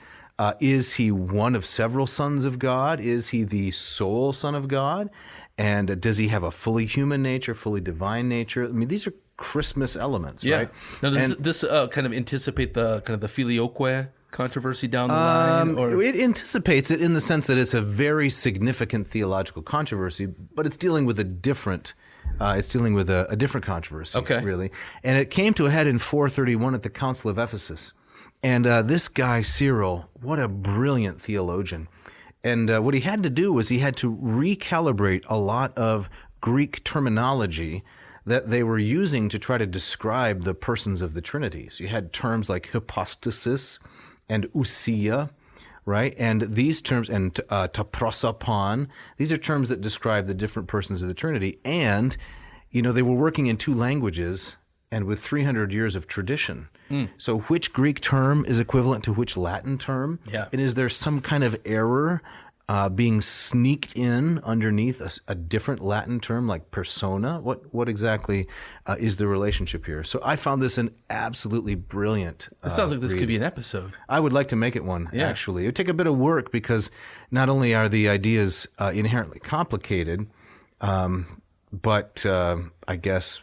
Is he one of several sons of God? Is he the sole son of God? And does he have a fully human nature, fully divine nature? I mean, these are Christmas elements, Yeah. right? Now, does this kind of anticipate the kind of the filioque controversy down the line? Or It anticipates it in the sense that it's a very significant theological controversy, but it's dealing with a different controversy, Okay. really. And it came to a head in 431 at the Council of Ephesus. And this guy, Cyril, what a brilliant theologian. And what he had to do was he had to recalibrate a lot of Greek terminology that they were using to try to describe the persons of the Trinity. So you had terms like hypostasis and ousia, right? And these terms, and to prosopon, these are terms that describe the different persons of the Trinity. And, they were working in 2 languages and with 300 years of tradition. So which Greek term is equivalent to which Latin term? Yeah. And is there some kind of error being sneaked in underneath a different Latin term like persona? What exactly is the relationship here? So I found this an absolutely brilliant It sounds like this read. could be an episode. I would like to make it one, actually. It would take a bit of work because not only are the ideas inherently complicated, but I guess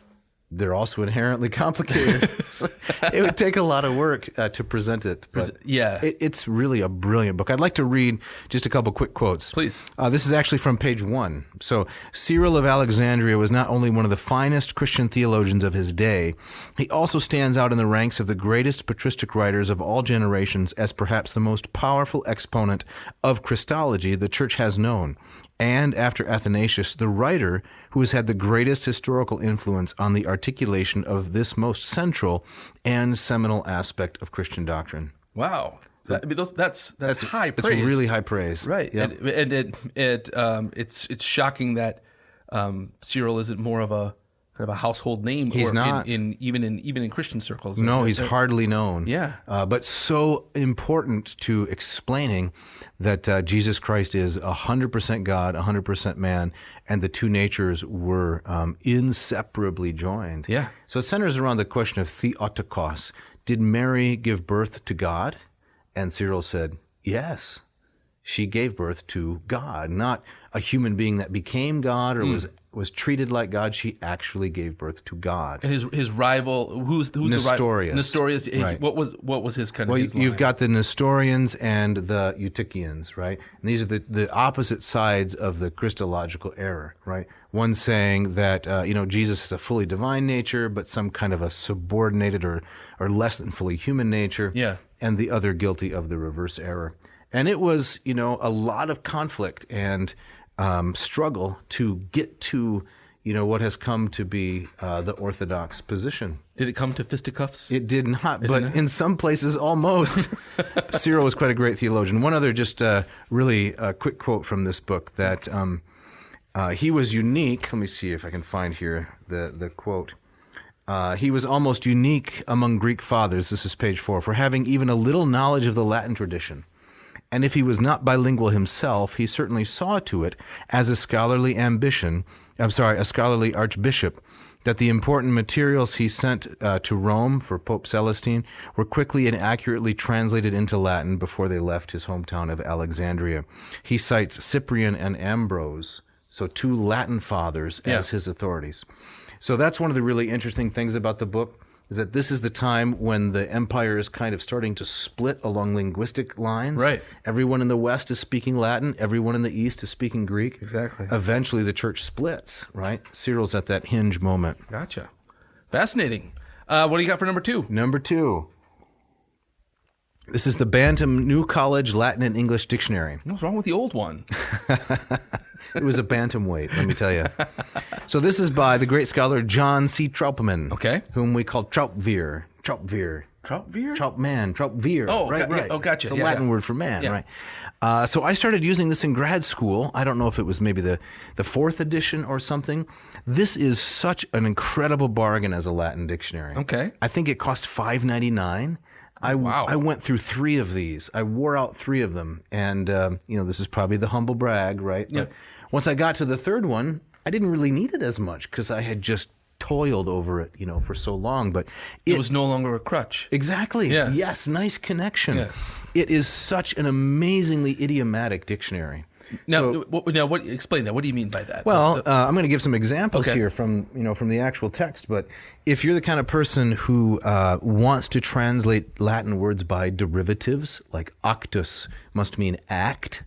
they're also inherently complicated. So it would take a lot of work to present it. But it's really a brilliant book. I'd like to read just a couple quick quotes. Please. This is actually from page 1. So Cyril of Alexandria was not only one of the finest Christian theologians of his day, he also stands out in the ranks of the greatest patristic writers of all generations as perhaps the most powerful exponent of Christology the Church has known. And after Athanasius, the writer who has had the greatest historical influence on the articulation of this most central and seminal aspect of Christian doctrine. Wow. That's high praise. It's really high praise. Right. Yep. And it's shocking that Cyril isn't more of a kind of a household name. He's not. Even in Christian circles. No, he's hardly known. Yeah. But so important to explaining that Jesus Christ is 100% God, 100% man, and the 2 natures were inseparably joined. Yeah. So it centers around the question of theotokos. Did Mary give birth to God? And Cyril said, yes. She gave birth to God, not a human being that became God or was treated like God. She actually gave birth to God. And his rival, who's Nestorius. The Nestorius. Right. What was his kind of? Well, his you've line? got the Nestorians and the Eutychians, right? And these are the opposite sides of the Christological error, right? One saying that Jesus has a fully divine nature, but some kind of a subordinated or less than fully human nature. Yeah. And the other guilty of the reverse error. And it was, a lot of conflict and struggle to get to, what has come to be the Orthodox position. Did it come to fisticuffs? It did not, but in some places almost. Cyril was quite a great theologian. One other just really quick quote from this book that he was unique. Let me see if I can find here the quote. He was almost unique among Greek fathers, this is page 4, for having even a little knowledge of the Latin tradition. And if he was not bilingual himself, he certainly saw to it as a scholarly archbishop, that the important materials he sent to Rome for Pope Celestine were quickly and accurately translated into Latin before they left his hometown of Alexandria. He cites Cyprian and Ambrose, so 2 Latin fathers, as his authorities. So that's one of the really interesting things about the book, is that this is the time when the empire is kind of starting to split along linguistic lines. Right. Everyone in the West is speaking Latin. Everyone in the East is speaking Greek. Exactly. Eventually, the church splits, right? Cyril's at that hinge moment. Gotcha. Fascinating. What do you got for number 2? Number 2. This is the Bantam New College Latin and English Dictionary. What's wrong with the old one? It was a bantamweight, let me tell you. So this is by the great scholar John C. Traupman, Okay. whom we call Traupveer. Traupveer. Troutveer? Traupman, Traupveer. Oh, right, yeah. right. Oh, gotcha. It's a Yeah, Latin yeah. word for man, Yeah. right? So I started using this in grad school. I don't know if it was maybe the 4th edition or something. This is such an incredible bargain as a Latin dictionary. Okay. I think it cost $5.99. Wow. I went through 3 of these. I wore out 3 of them. And, this is probably the humble brag, right? Yeah. But once I got to the 3rd one, I didn't really need it as much because I had just toiled over it, for so long. But It was no longer a crutch. Exactly. Yes. Yes, nice connection. Yeah. It is such an amazingly idiomatic dictionary. Now, explain that. What do you mean by that? Well, I'm going to give some examples Okay. here from the actual text. But if you're the kind of person who wants to translate Latin words by derivatives, like actus must mean act,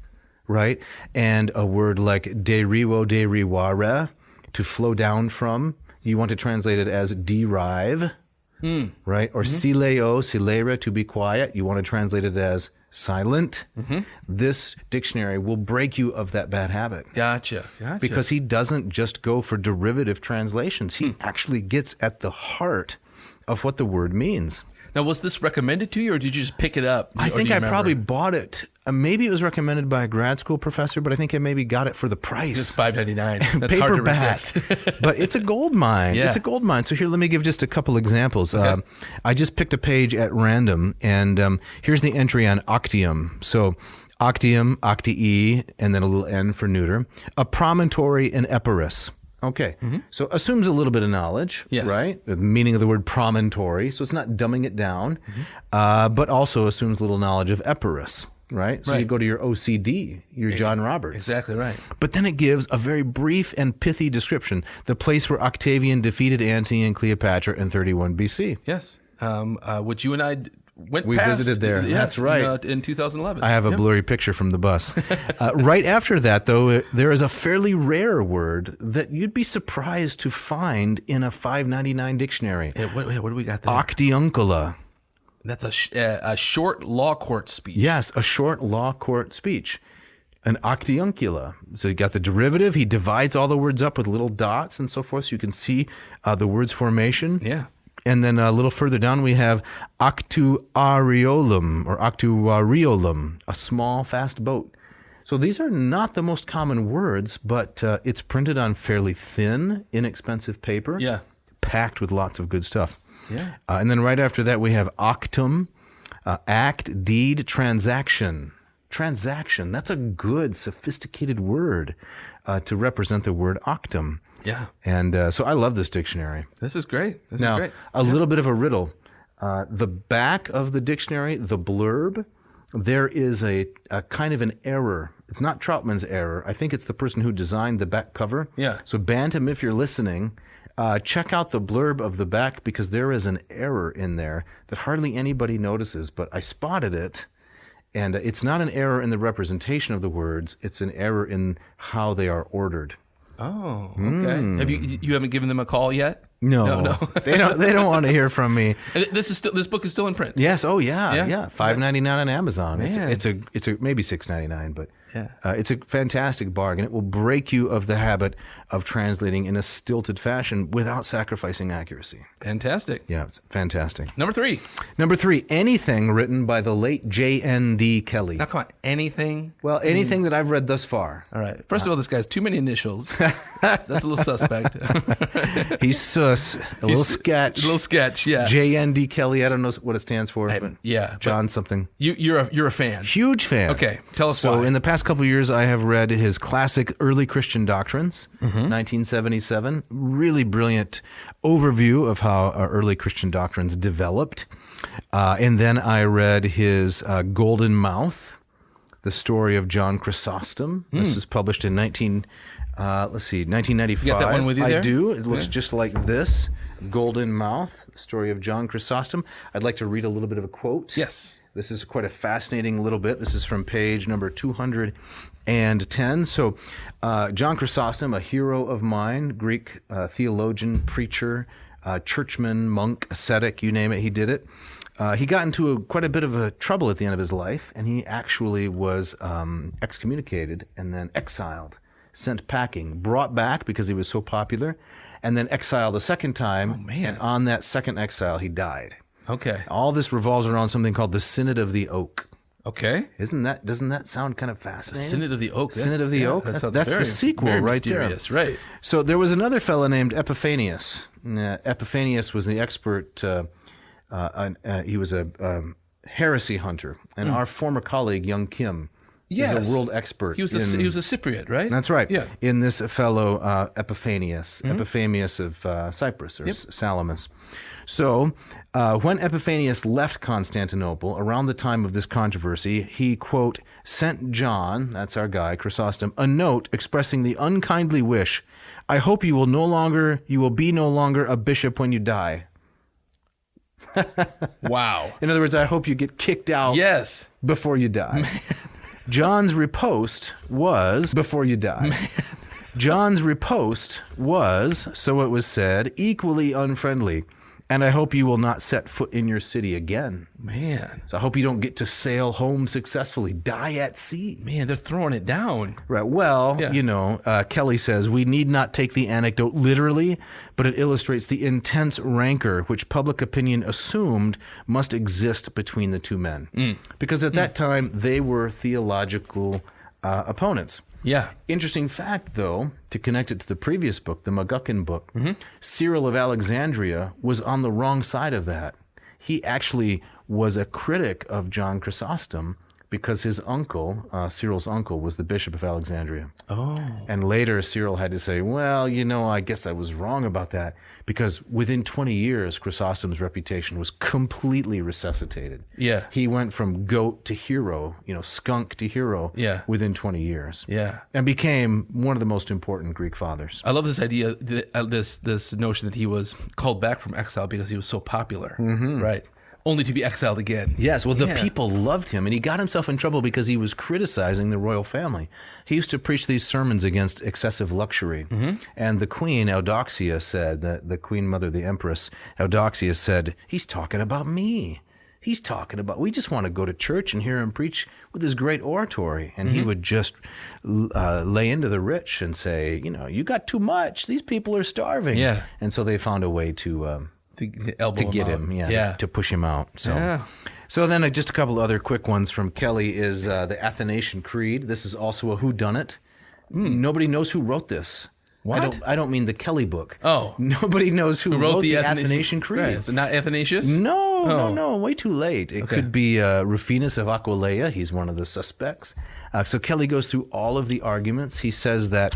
right? And a word like derivo, derivare, to flow down from, you want to translate it as derive, right? Or sileo, silere, to be quiet. You want to translate it as silent. This dictionary will break you of that bad habit. Gotcha. Because he doesn't just go for derivative translations. He actually gets at the heart of what the word means. Now, was this recommended to you, or did you just pick it up? I think I probably bought it. Maybe it was recommended by a grad school professor, but I think I maybe got it for the price. It's $5.99. That's hard to resist. But it's a gold mine. Yeah. It's a gold mine. So here, let me give just a couple examples. Okay. I just picked a page at random, and here's the entry on octium. So octium, octii, and then a little n for neuter. A promontory in Epirus. Okay, so assumes a little bit of knowledge, right? The meaning of the word promontory, so it's not dumbing it down, but also assumes a little knowledge of Epirus, right? So you go to your OCD, your John Roberts. Exactly right. But then it gives a very brief and pithy description, the place where Octavian defeated Antony and Cleopatra in 31 BC. Yes, which you and I we visited there. Yes, that's right. In 2011. I have a blurry picture from the bus. Right after that, though, there is a fairly rare word that you'd be surprised to find in a $5.99 dictionary. What do we got there? Octiuncula. That's a short law court speech. Yes, a short law court speech. An octiuncula. So you got the derivative. He divides all the words up with little dots and so forth, so you can see the word's formation. Yeah. And then a little further down, we have octuariolum or octuariolum, a small, fast boat. So these are not the most common words, but it's printed on fairly thin, inexpensive paper, packed with lots of good stuff. Yeah. And then right after that, we have octum, act, deed, transaction. Transaction, that's a good, sophisticated word to represent the word octum. Yeah. And so I love this dictionary. This is great. Now, a little bit of a riddle. The back of the dictionary, the blurb, there is a kind of an error. It's not Troutman's error. I think it's the person who designed the back cover. Yeah. So Bantam, if you're listening, check out the blurb of the back because there is an error in there that hardly anybody notices, but I spotted it. And it's not an error in the representation of the words. It's an error in how they are ordered. Oh, okay. Have you haven't given them a call yet? No. They don't want to hear from me. This book is still in print. Yes. Oh yeah. $5.99 on Amazon. Man. It's a maybe $6.99, but it's a fantastic bargain. It will break you of the habit of translating in a stilted fashion without sacrificing accuracy. Fantastic. Yeah, it's fantastic. Number three, anything written by the late J.N.D. Kelly. Now come on, anything? Well, anything that I've read thus far. All right. First of all, this guy's too many initials. That's a little suspect. He's sus. A little sketch, yeah. J.N.D. Kelly. I don't know what it stands for. But John something. You're a fan. Huge fan. Okay, tell us why. So in the past couple of years, I have read his classic Early Christian Doctrines, 1977. Really brilliant overview of how early Christian doctrines developed. And then I read his Golden Mouth, the story of John Chrysostom. This was published in 1995. You got that one with you there? I do. It looks just like this. Golden Mouth, story of John Chrysostom. I'd like to read a little bit of a quote. Yes. This is quite a fascinating little bit. This is from page number 210. So John Chrysostom, a hero of mine, Greek theologian, preacher, churchman, monk, ascetic, you name it, he did it. He got into quite a bit of a trouble at the end of his life, and he actually was excommunicated and then exiled, sent packing, brought back because he was so popular, and then exiled a second time. Oh, man. And on that second exile, he died. Okay. All this revolves around something called the Synod of the Oak. Okay. Doesn't that sound kind of fascinating? Synod of the Oak. Synod of the Oak. That's the sequel very right mysterious, there. Right. So there was another fellow named Epiphanius. Epiphanius was the expert. He was a heresy hunter, and our former colleague, Young Kim, is a world expert. He was a Cypriot, right? That's right. Yeah. In this fellow Epiphanius, Epiphanius of Cyprus or Salamis. So when Epiphanius left Constantinople around the time of this controversy, he, quote, sent John, that's our guy, Chrysostom, a note expressing the unkindly wish, I hope you will be no longer a bishop when you die. Wow. In other words, I hope you get kicked out before you die. John's riposte was, before you die. John's riposte was, so it was said, equally unfriendly. And I hope you will not set foot in your city again. Man. So I hope you don't get to sail home successfully, die at sea. Man, they're throwing it down. Right. Well, Kelly says, we need not take the anecdote literally, but it illustrates the intense rancor which public opinion assumed must exist between the two men. Because at that time, they were theological opponents. Yeah. Interesting fact, though, to connect it to the previous book, the McGuckin book, Cyril of Alexandria was on the wrong side of that. He actually was a critic of John Chrysostom because his uncle, Cyril's uncle, was the bishop of Alexandria. Oh. And later, Cyril had to say, well, I guess I was wrong about that, because within 20 years, Chrysostom's reputation was completely resuscitated. Yeah. He went from goat to hero, skunk to hero within 20 years. Yeah. And became one of the most important Greek fathers. I love this idea, this notion that he was called back from exile because he was so popular, right? Only to be exiled again. Yes, well, the people loved him, and he got himself in trouble because he was criticizing the royal family. He used to preach these sermons against excessive luxury. And the queen, Eudoxia, said, the queen mother, the empress, Eudoxia said, he's talking about me. He's talking about, we just want to go to church and hear him preach with his great oratory. And he would just lay into the rich and say, you got too much. These people are starving. Yeah. And so they found a way to get him, to push him out. So then just a couple other quick ones from Kelly is the Athanasian Creed. This is also a whodunit. Nobody knows who wrote this. What? I don't mean the Kelly book. Oh. Nobody knows who wrote the Athanasian Creed. Right. So not Athanasius? No, way too late. It could be Rufinus of Aquileia. He's one of the suspects. So Kelly goes through all of the arguments. He says that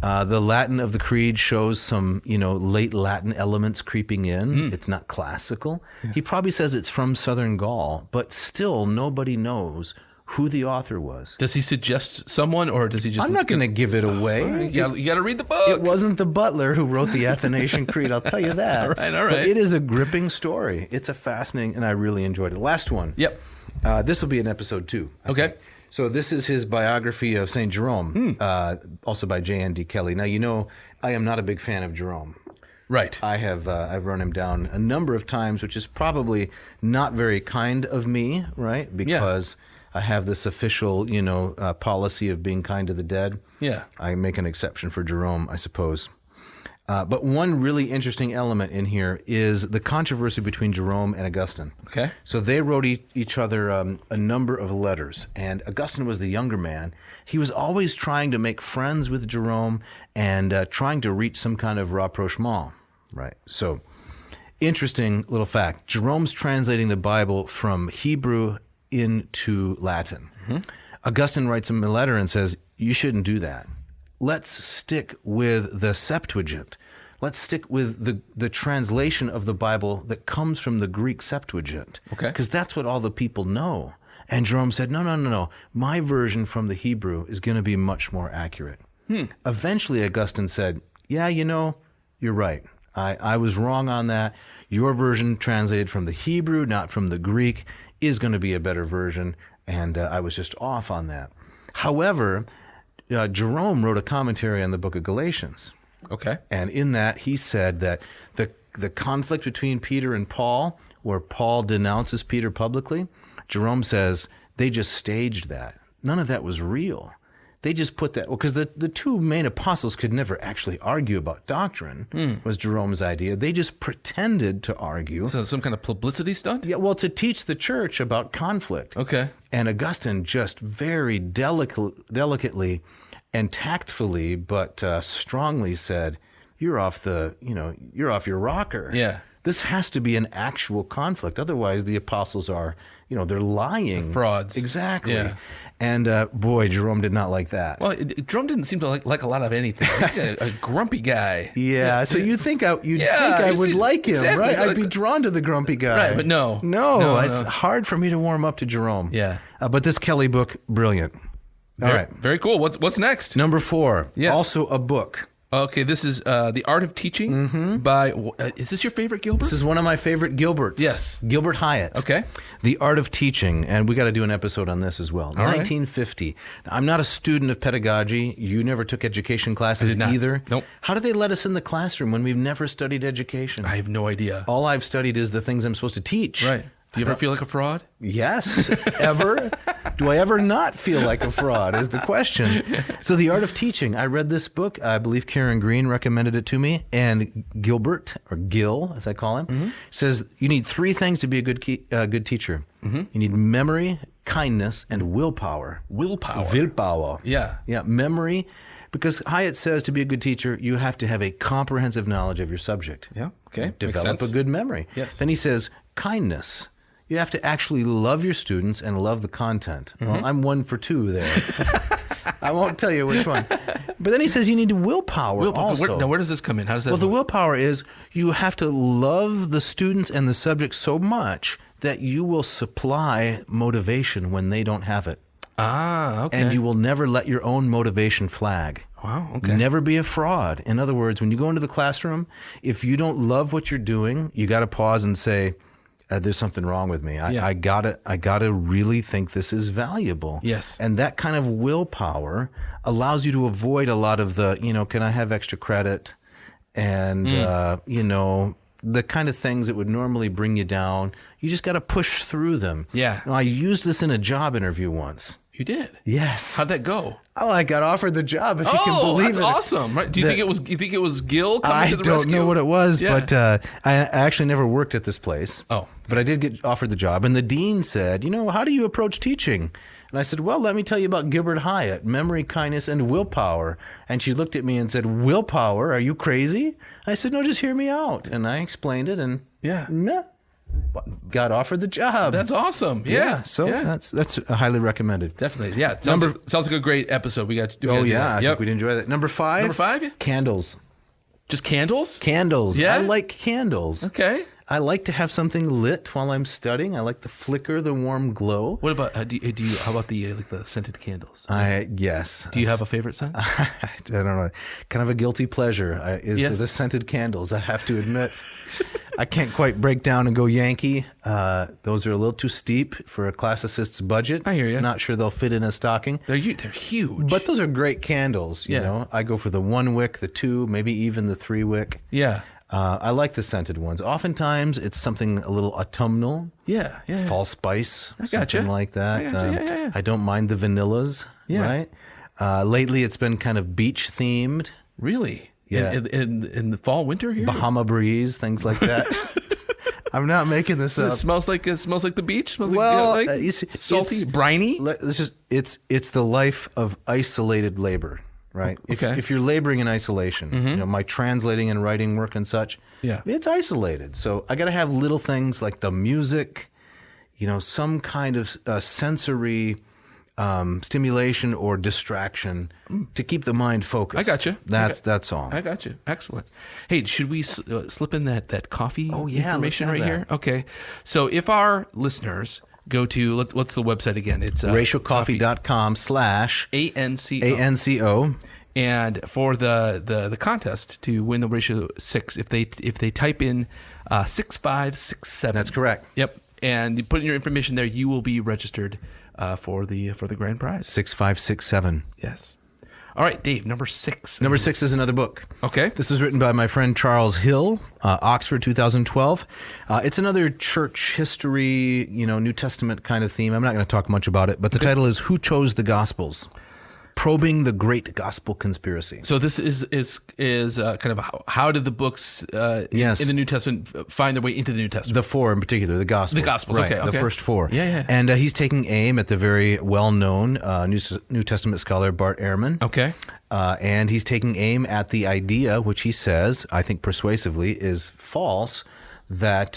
the Latin of the creed shows some, late Latin elements creeping in. It's not classical. He probably says it's from Southern Gaul, but still nobody knows who the author was. Does he suggest someone, or does he just... I'm not going to give it away. Right. You got to read the book. It wasn't the butler who wrote the Athanasian Creed, I'll tell you that. All right. But it is a gripping story. It's a fascinating, and I really enjoyed it. Last one. Yep. This will be in episode 2. Okay. So this is his biography of St. Jerome, also by J.N.D. Kelly. Now, I am not a big fan of Jerome. Right. I've run him down a number of times, which is probably not very kind of me, right? Because I have this official, policy of being kind to the dead. Yeah. I make an exception for Jerome, I suppose. But one really interesting element in here is the controversy between Jerome and Augustine. Okay. So they wrote each other a number of letters, and Augustine was the younger man. He was always trying to make friends with Jerome and trying to reach some kind of rapprochement, right? So, interesting little fact. Jerome's translating the Bible from Hebrew into Latin. Augustine writes him a letter and says, you shouldn't do that. Let's stick with the Septuagint. Let's stick with the translation of the Bible that comes from the Greek Septuagint. Okay. Because that's what all the people know. And Jerome said, no. My version from the Hebrew is going to be much more accurate. Eventually, Augustine said, yeah, you're right. I was wrong on that. Your version translated from the Hebrew, not from the Greek, is going to be a better version. And I was just off on that. However, Jerome wrote a commentary on the book of Galatians. Okay. And in that, he said that the conflict between Peter and Paul, where Paul denounces Peter publicly, Jerome says they just staged that. None of that was real. They just put that, because the two main apostles could never actually argue about doctrine, was Jerome's idea. They just pretended to argue. So some kind of publicity stunt? Yeah, well, to teach the church about conflict. Okay. And Augustine just very delicately and tactfully, but strongly said, you're off your rocker. Yeah. This has to be an actual conflict. Otherwise, the apostles are, they're lying. They're frauds. Exactly. Yeah. And boy, Jerome did not like that. Well, Jerome didn't seem to like a lot of anything. He's a grumpy guy. Yeah. So you'd think I would like him, exactly. right? I'd be drawn to the grumpy guy. Right, but no. It's hard for me to warm up to Jerome. Yeah. But this Kelly book, brilliant. All right. Very cool. What's next? Number 4. Yes. Also a book. Okay, this is The Art of Teaching by, is this your favorite Gilbert? This is one of my favorite Gilberts. Yes. Gilbert Hyatt. Okay. The Art of Teaching, and we got to do an episode on this as well. All right. 1950. Now, I'm not a student of pedagogy. You never took education classes either. Nope. How do they let us in the classroom when we've never studied education? I have no idea. All I've studied is the things I'm supposed to teach. Right. Do you ever feel like a fraud? Yes. Ever? Do I ever not feel like a fraud is the question. So The Art of Teaching. I read this book. I believe Karen Green recommended it to me. And Gilbert, or Gil, as I call him, says you need three things to be a good teacher. You need memory, kindness, and willpower. Willpower. Yeah. Yeah, memory. Because Hyatt says to be a good teacher, you have to have a comprehensive knowledge of your subject. Yeah, okay. Develop a good memory. Yes. Then he says kindness. You have to actually love your students and love the content. Well, I'm 1 for 2 there. I won't tell you which one. But then he says you need willpower also. Now, where does this come in? How does that Well, the willpower is you have to love the students and the subject so much that you will supply motivation when they don't have it. Ah, okay. And you will never let your own motivation flag. Wow, okay. Never be a fraud. In other words, when you go into the classroom, if you don't love what you're doing, you got to pause and say, there's something wrong with me. I gotta really think this is valuable. Yes. And that kind of willpower allows you to avoid a lot of the, can I have extra credit? And, the kind of things that would normally bring you down. You just got to push through them. Yeah. Now, I used this in a job interview once. You did? Yes. How'd that go? Oh, I got offered the job, if you can believe it. Oh, that's awesome. Right. Do you think it was Gil coming to the rescue? I don't know what it was, Yeah. but I actually never worked at this place. Oh. But I did get offered the job. And the dean said, how do you approach teaching? And I said, well, let me tell you about Gilbert Hyatt, memory, kindness, and willpower. And she looked at me and said, willpower? Are you crazy? I said, no, just hear me out. And I explained it, and got offered the job. That's awesome. Yeah. So that's highly recommended. Definitely. Yeah. It sounds like a great episode. We got to do. I think we'd enjoy that. Number 5. Number 5? Candles. Just candles? Candles. Yeah. I like candles. Okay. I like to have something lit while I'm studying. I like the flicker, the warm glow. What about how about the scented candles? Yes. Do you have a favorite scent? I don't know. Kind of a guilty pleasure is the scented candles, I have to admit. I can't quite break down and go Yankee. Those are a little too steep for a classicist's budget. I hear you. Not sure they'll fit in a stocking. They're huge. But those are great candles, you know. I go for the 1 wick, the 2, maybe even the 3 wick. Yeah. I like the scented ones. Oftentimes, it's something a little autumnal. Yeah. Fall spice, gotcha. something like that. I I don't mind the vanillas, right? Lately, it's been kind of beach themed. Really? Yeah. In the fall, winter here? Bahama breeze, things like that. I'm not making this up. It smells like the beach. Smells Well, like you see, salty, briny. It's the life of isolated labor. Right. Okay. If you're laboring in isolation, my translating and writing work and such, it's isolated. So I got to have little things like the music, some kind of sensory stimulation or distraction to keep the mind focused. I got you. That's all. I got you. Excellent. Hey, should we slip in that coffee information right here? Okay. So if our listeners go to, what's the website again? It's ratiocoffee.com/ANCO. And for the contest to win the Ratio 6, if they type in 6567. That's correct. Yep. And you put in your information there, you will be registered for the grand prize. 6567. Yes. All right, Dave, number 6. Number 6 is another book. Okay. This was written by my friend Charles Hill, Oxford, 2012. It's another church history, New Testament kind of theme. I'm not going to talk much about it, but the title is Who Chose the Gospels? Probing the Great Gospel Conspiracy. So this is kind of how did the books in the New Testament find their way into the New Testament? The 4 in particular, the Gospels. The Gospels, right, okay. The first 4. Yeah. And he's taking aim at the very well-known New Testament scholar Bart Ehrman. Okay. And he's taking aim at the idea, which he says, I think persuasively, is false, that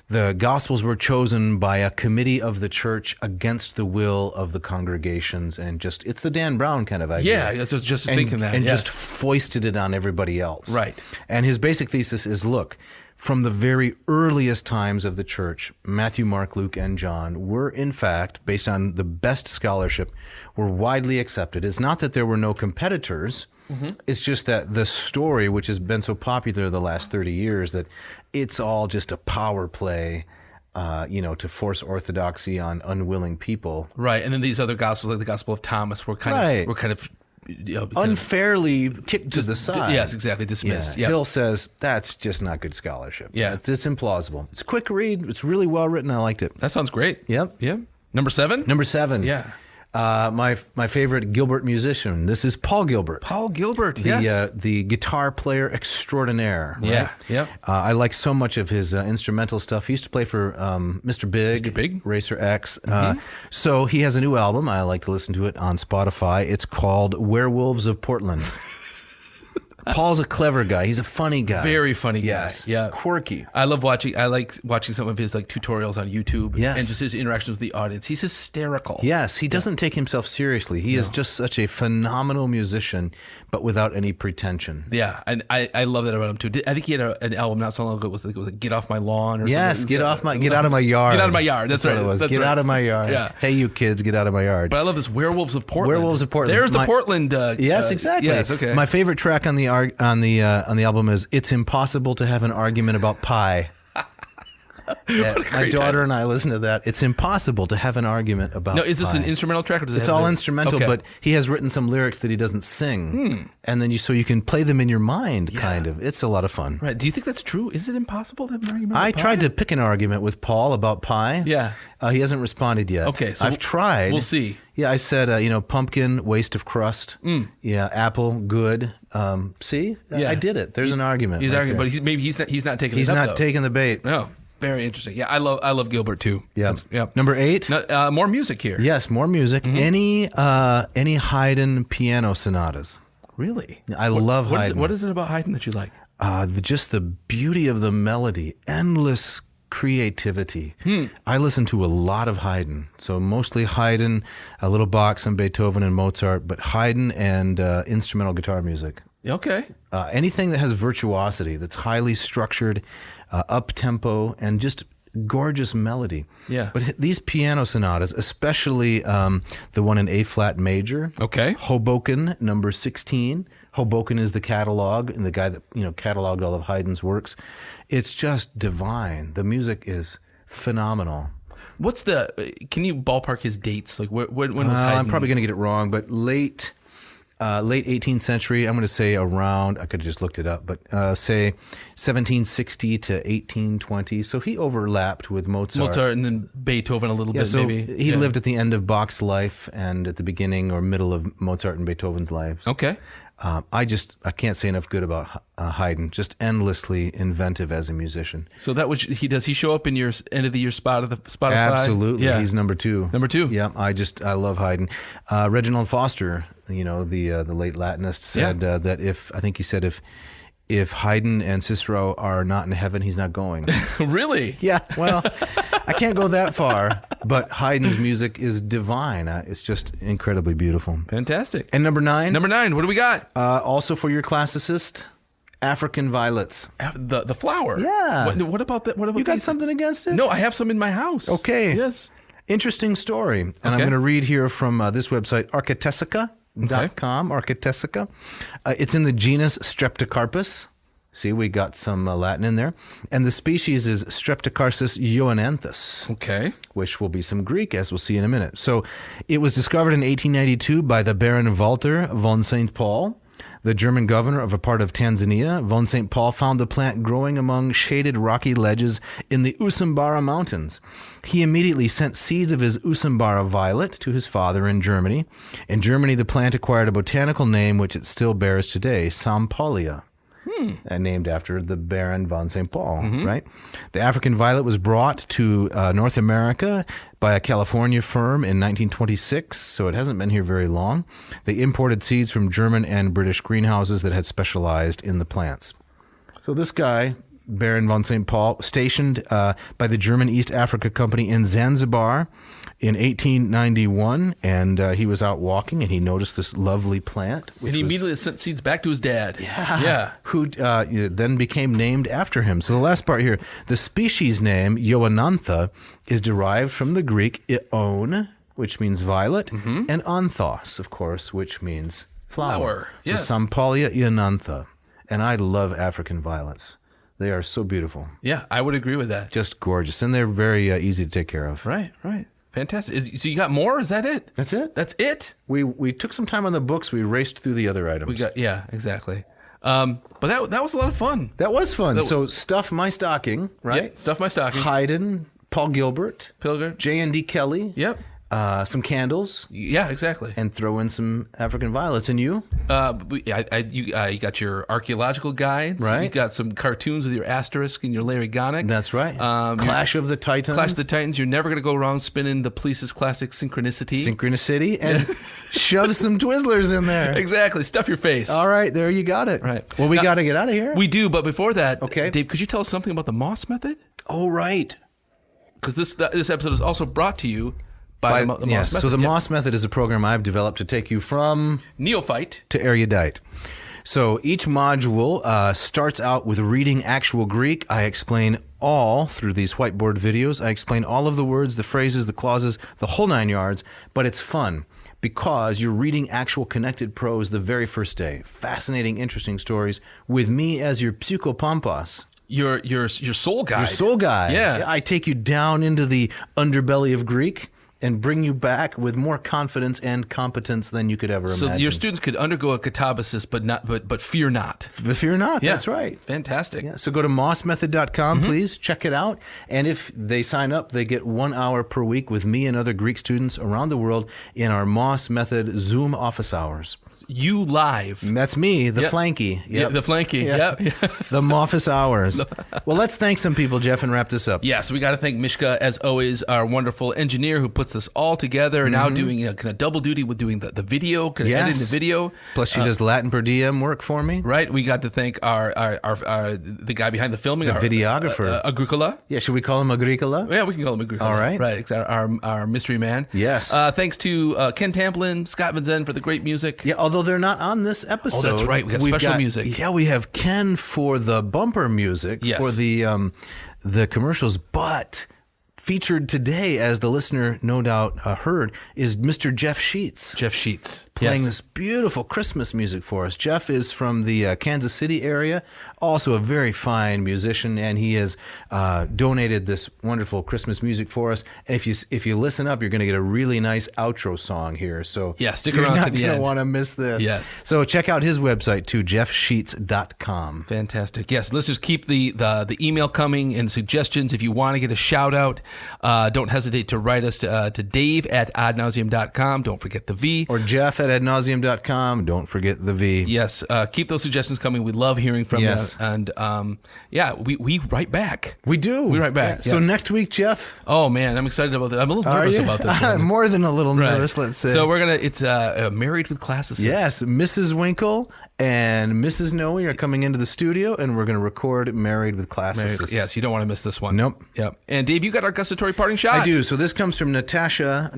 the Gospels were chosen by a committee of the church against the will of the congregations, and it's the Dan Brown kind of idea. Yeah, I was just thinking that. And just foisted it on everybody else. Right. And his basic thesis is, look, from the very earliest times of the church, Matthew, Mark, Luke, and John were, in fact, based on the best scholarship, were widely accepted. It's not that there were no competitors. It's just that the story, which has been so popular the last 30 years, that it's all just a power play, to force orthodoxy on unwilling people. Right, and then these other gospels, like the Gospel of Thomas, were kind of unfairly kicked to the side. Yes, exactly, dismissed. Yeah. Hill says that's just not good scholarship. Yeah. It's implausible. It's a quick read. It's really well written. I liked it. That sounds great. Yep. Number 7? Number 7. Yeah. My favorite Gilbert musician. This is Paul Gilbert. Paul Gilbert, yes. The guitar player extraordinaire. Right? Yeah, yeah. I like so much of his instrumental stuff. He used to play for Mr. Big, Racer X. So he has a new album. I like to listen to it on Spotify. It's called Werewolves of Portland. Paul's a clever guy. He's a funny guy. Very funny guy. Yes. Yeah. Quirky. I like watching some of his tutorials on YouTube. Yes. And just his interactions with the audience. He's hysterical. Yes. He doesn't take himself seriously. He is just such a phenomenal musician, but without any pretension. Yeah. And I love that about him too. I think he had an album not so long ago. It was like Get Off My Lawn or something. Yes. Get out of my yard. Get out of my yard. That's right. What it was. That's Get right. out of my yard. Yeah. Hey, you kids, get out of my yard. But I love this Werewolves of Portland. Werewolves of Portland. There's the Portland. Yes, exactly. Yes, okay. My favorite track on the album is "It's Impossible to Have an Argument About Pie." My daughter and I listen to that. It's impossible to have an argument about. No, is this pie. an instrumental track? Or does it It's have all the- instrumental, Okay. but he has written some lyrics that he doesn't sing, and then so you can play them in your mind. Kind of. It's a lot of fun. Right. Do you think that's true? Is it impossible to have an argument? I about tried pie? to pick an argument with Paul about pie. Yeah. He hasn't responded yet. Okay, so I've tried. we'll see. Yeah, I said, pumpkin, waste of crust. Yeah, apple, good. See? Yeah. I did it. There's an argument. He's right arguing, there. but he's not taking. He's it up, not though. taking the bait. No. Very interesting. Yeah, I love Gilbert too. Yeah. Yeah. Number 8. No, more music here. Yes, more music. Any Haydn piano sonatas. Really? I love Haydn. What is it about Haydn that you like? Just the beauty of the melody, endless creativity. I listen to a lot of Haydn, so mostly Haydn, a little Bach, some Beethoven and Mozart, but Haydn and instrumental guitar music. Okay. Anything that has virtuosity, that's highly structured, up-tempo, and just gorgeous melody. Yeah. But these piano sonatas, especially the one in A-flat major. Okay. Hoboken, number 16. Hoboken is the catalog, and the guy that cataloged all of Haydn's works. It's just divine. The music is phenomenal. What's can you ballpark his dates? Like when was Haydn? I'm probably going to get it wrong, but late 18th century. I'm going to say around. I could have just looked it up, but say 1760 to 1820. So he overlapped with Mozart. And then Beethoven a little bit, so maybe. He lived at the end of Bach's life and at the beginning or middle of Mozart and Beethoven's lives. Okay. I can't say enough good about Haydn. Just endlessly inventive as a musician. So does he show up in your end of the year spot of the Spotify? Absolutely. Yeah. He's number 2. Number 2. Yeah. I love Haydn. Reginald Foster, the late Latinist, said that if Haydn and Cicero are not in heaven, he's not going. Really? Yeah. Well, I can't go that far, but Haydn's music is divine. It's just incredibly beautiful. Fantastic. And number 9. Number 9, what do we got? Also for your classicist, African violets. The flower. Yeah. What about that? What about You got these? something against it? No, I have some in my house. Okay. Yes. Interesting story. And I'm going to read here from this website, Architesica.com. Architesica. It's in the genus Streptocarpus. See, we got some Latin in there. And the species is Streptocarpus ioananthus. Okay. Which will be some Greek, as we'll see in a minute. So it was discovered in 1892 by the Baron Walter von St. Paul, the German governor of a part of Tanzania. Von St. Paul found the plant growing among shaded rocky ledges in the Usambara Mountains. He immediately sent seeds of his Usambara violet to his father in Germany. In Germany, the plant acquired a botanical name which it still bears today, Sampaulia. Named after the Baron von St. Paul, right? The African violet was brought to North America by a California firm in 1926, so it hasn't been here very long. They imported seeds from German and British greenhouses that had specialized in the plants. So this guy, Baron von St. Paul, stationed by the German East Africa Company in Zanzibar in 1891, and he was out walking, and he noticed this lovely plant. And he immediately sent seeds back to his dad. Yeah. Who then became named after him. So the last part here, the species name, Ioanantha, is derived from the Greek ion, which means violet, and anthos, of course, which means flower. Yes. So Sampalia ianantha. And I love African violets. They are so beautiful. Yeah, I would agree with that. Just gorgeous. And they're very easy to take care of. Right. Fantastic. So you got more? Is that it? That's it. That's it? We took some time on the books. We raced through the other items. Yeah, exactly. But that was a lot of fun. That was fun. So Stuff My Stocking, right? Yep, Stuff My Stocking. Haydn, Paul Gilbert, Pilger. J&D Kelly. Yep. Some candles. Yeah, exactly. And throw in some African violets. And you? You got your archaeological guides. Right. You got some cartoons with your asterisk and your Larry Gonick. That's right. Clash of the Titans. Clash of the Titans. You're never going to go wrong spinning the Police's classic Synchronicity. Synchronicity. And shove some Twizzlers in there. Exactly. Stuff your face. All right. There you got it. Right. Well, we got to get out of here. We do, but before that, okay. Dave, could you tell us something about the Moss method? Oh, right. Because this episode is also brought to you by the Moss method. So the Moss method is a program I've developed to take you from neophyte to erudite. So each module starts out with reading actual Greek. I explain all through these whiteboard videos. I explain all of the words, the phrases, the clauses, the whole 9 yards, but it's fun because you're reading actual connected prose the very first day. Fascinating, interesting stories with me as your psychopampas. Your soul guide. Your soul guide. Yeah. I take you down into the underbelly of Greek and bring you back with more confidence and competence than you could ever imagine. So your students could undergo a catabasis, but fear not. But fear not. Yeah. That's right. Fantastic. Yeah. So go to mossmethod.com, please. Check it out. And if they sign up, they get 1 hour per week with me and other Greek students around the world in our Moss Method Zoom office hours. You live. And that's me, the flanky. Yep. Yeah, the flanky. Yep. The Moffis hours. Well, let's thank some people, Jeff, and wrap this up. Yeah, so we got to thank Mishka, as always, our wonderful engineer who puts this all together and now doing kind of double duty with doing the video, kind of editing the video. Plus, she does Latin per diem work for me. Right. We got to thank our the guy behind the filming, the videographer, Agricola. Yeah, should we call him Agricola? Yeah, we can call him Agricola. All right. Right. Our mystery man. Yes. Thanks to Ken Tamplin, Scott Van Zen for the great music. Yeah, although they're not on this episode. Oh, that's right. We got special music. Yeah, we have Ken for the bumper music for the commercials, but featured today, as the listener no doubt heard, is Mr. Jeff Sheets. Jeff Sheets. Playing this beautiful Christmas music for us. Jeff is from the Kansas City area, also a very fine musician, and he has donated this wonderful Christmas music for us. And if you listen up, you're going to get a really nice outro song here. So yeah, stick around to the end. You're not going to want to miss this. Yes. So check out his website too, jeffsheets.com. Fantastic. Yes, listeners, keep the email coming and suggestions. If you want to get a shout out, don't hesitate to write us to dave@adnauseam.com. Don't forget the V. Or jeff@adnauseam.com. Don't forget the V. Yes. Keep those suggestions coming. We love hearing from you. And we write back. We do. We write back. Yes. So next week, Jeff. Oh man, I'm excited about that. I'm a little nervous about this one. More than a little nervous, let's say. So it's Married with Classicists. Yes, Mrs. Winkle and Mrs. Noe are coming into the studio, and we're going to record Married with Classicists. Yes, you don't want to miss this one. Nope. Yep. And Dave, you got our gustatory parting shot. I do. So this comes from Natasha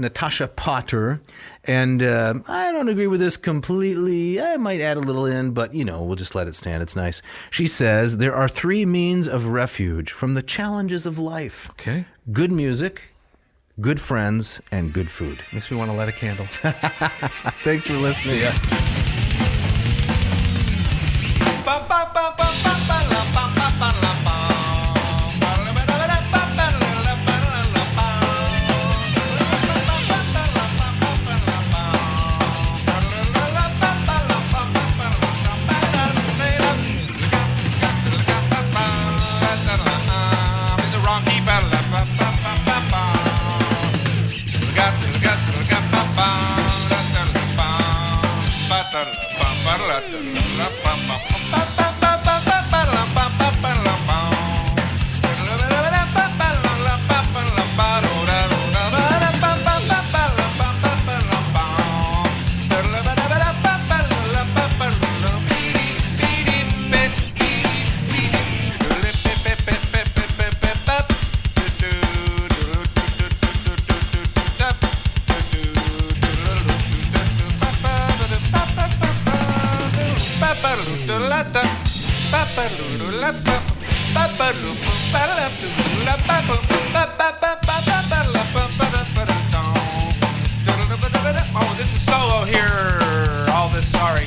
Potter. And I don't agree with this completely. I might add a little in, but, we'll just let it stand. It's nice. She says, there are 3 means of refuge from the challenges of life. Okay. Good music, good friends, and good food. Makes me want to light a candle. Thanks for listening. See ya. Oh, this is solo here. All this, sorry.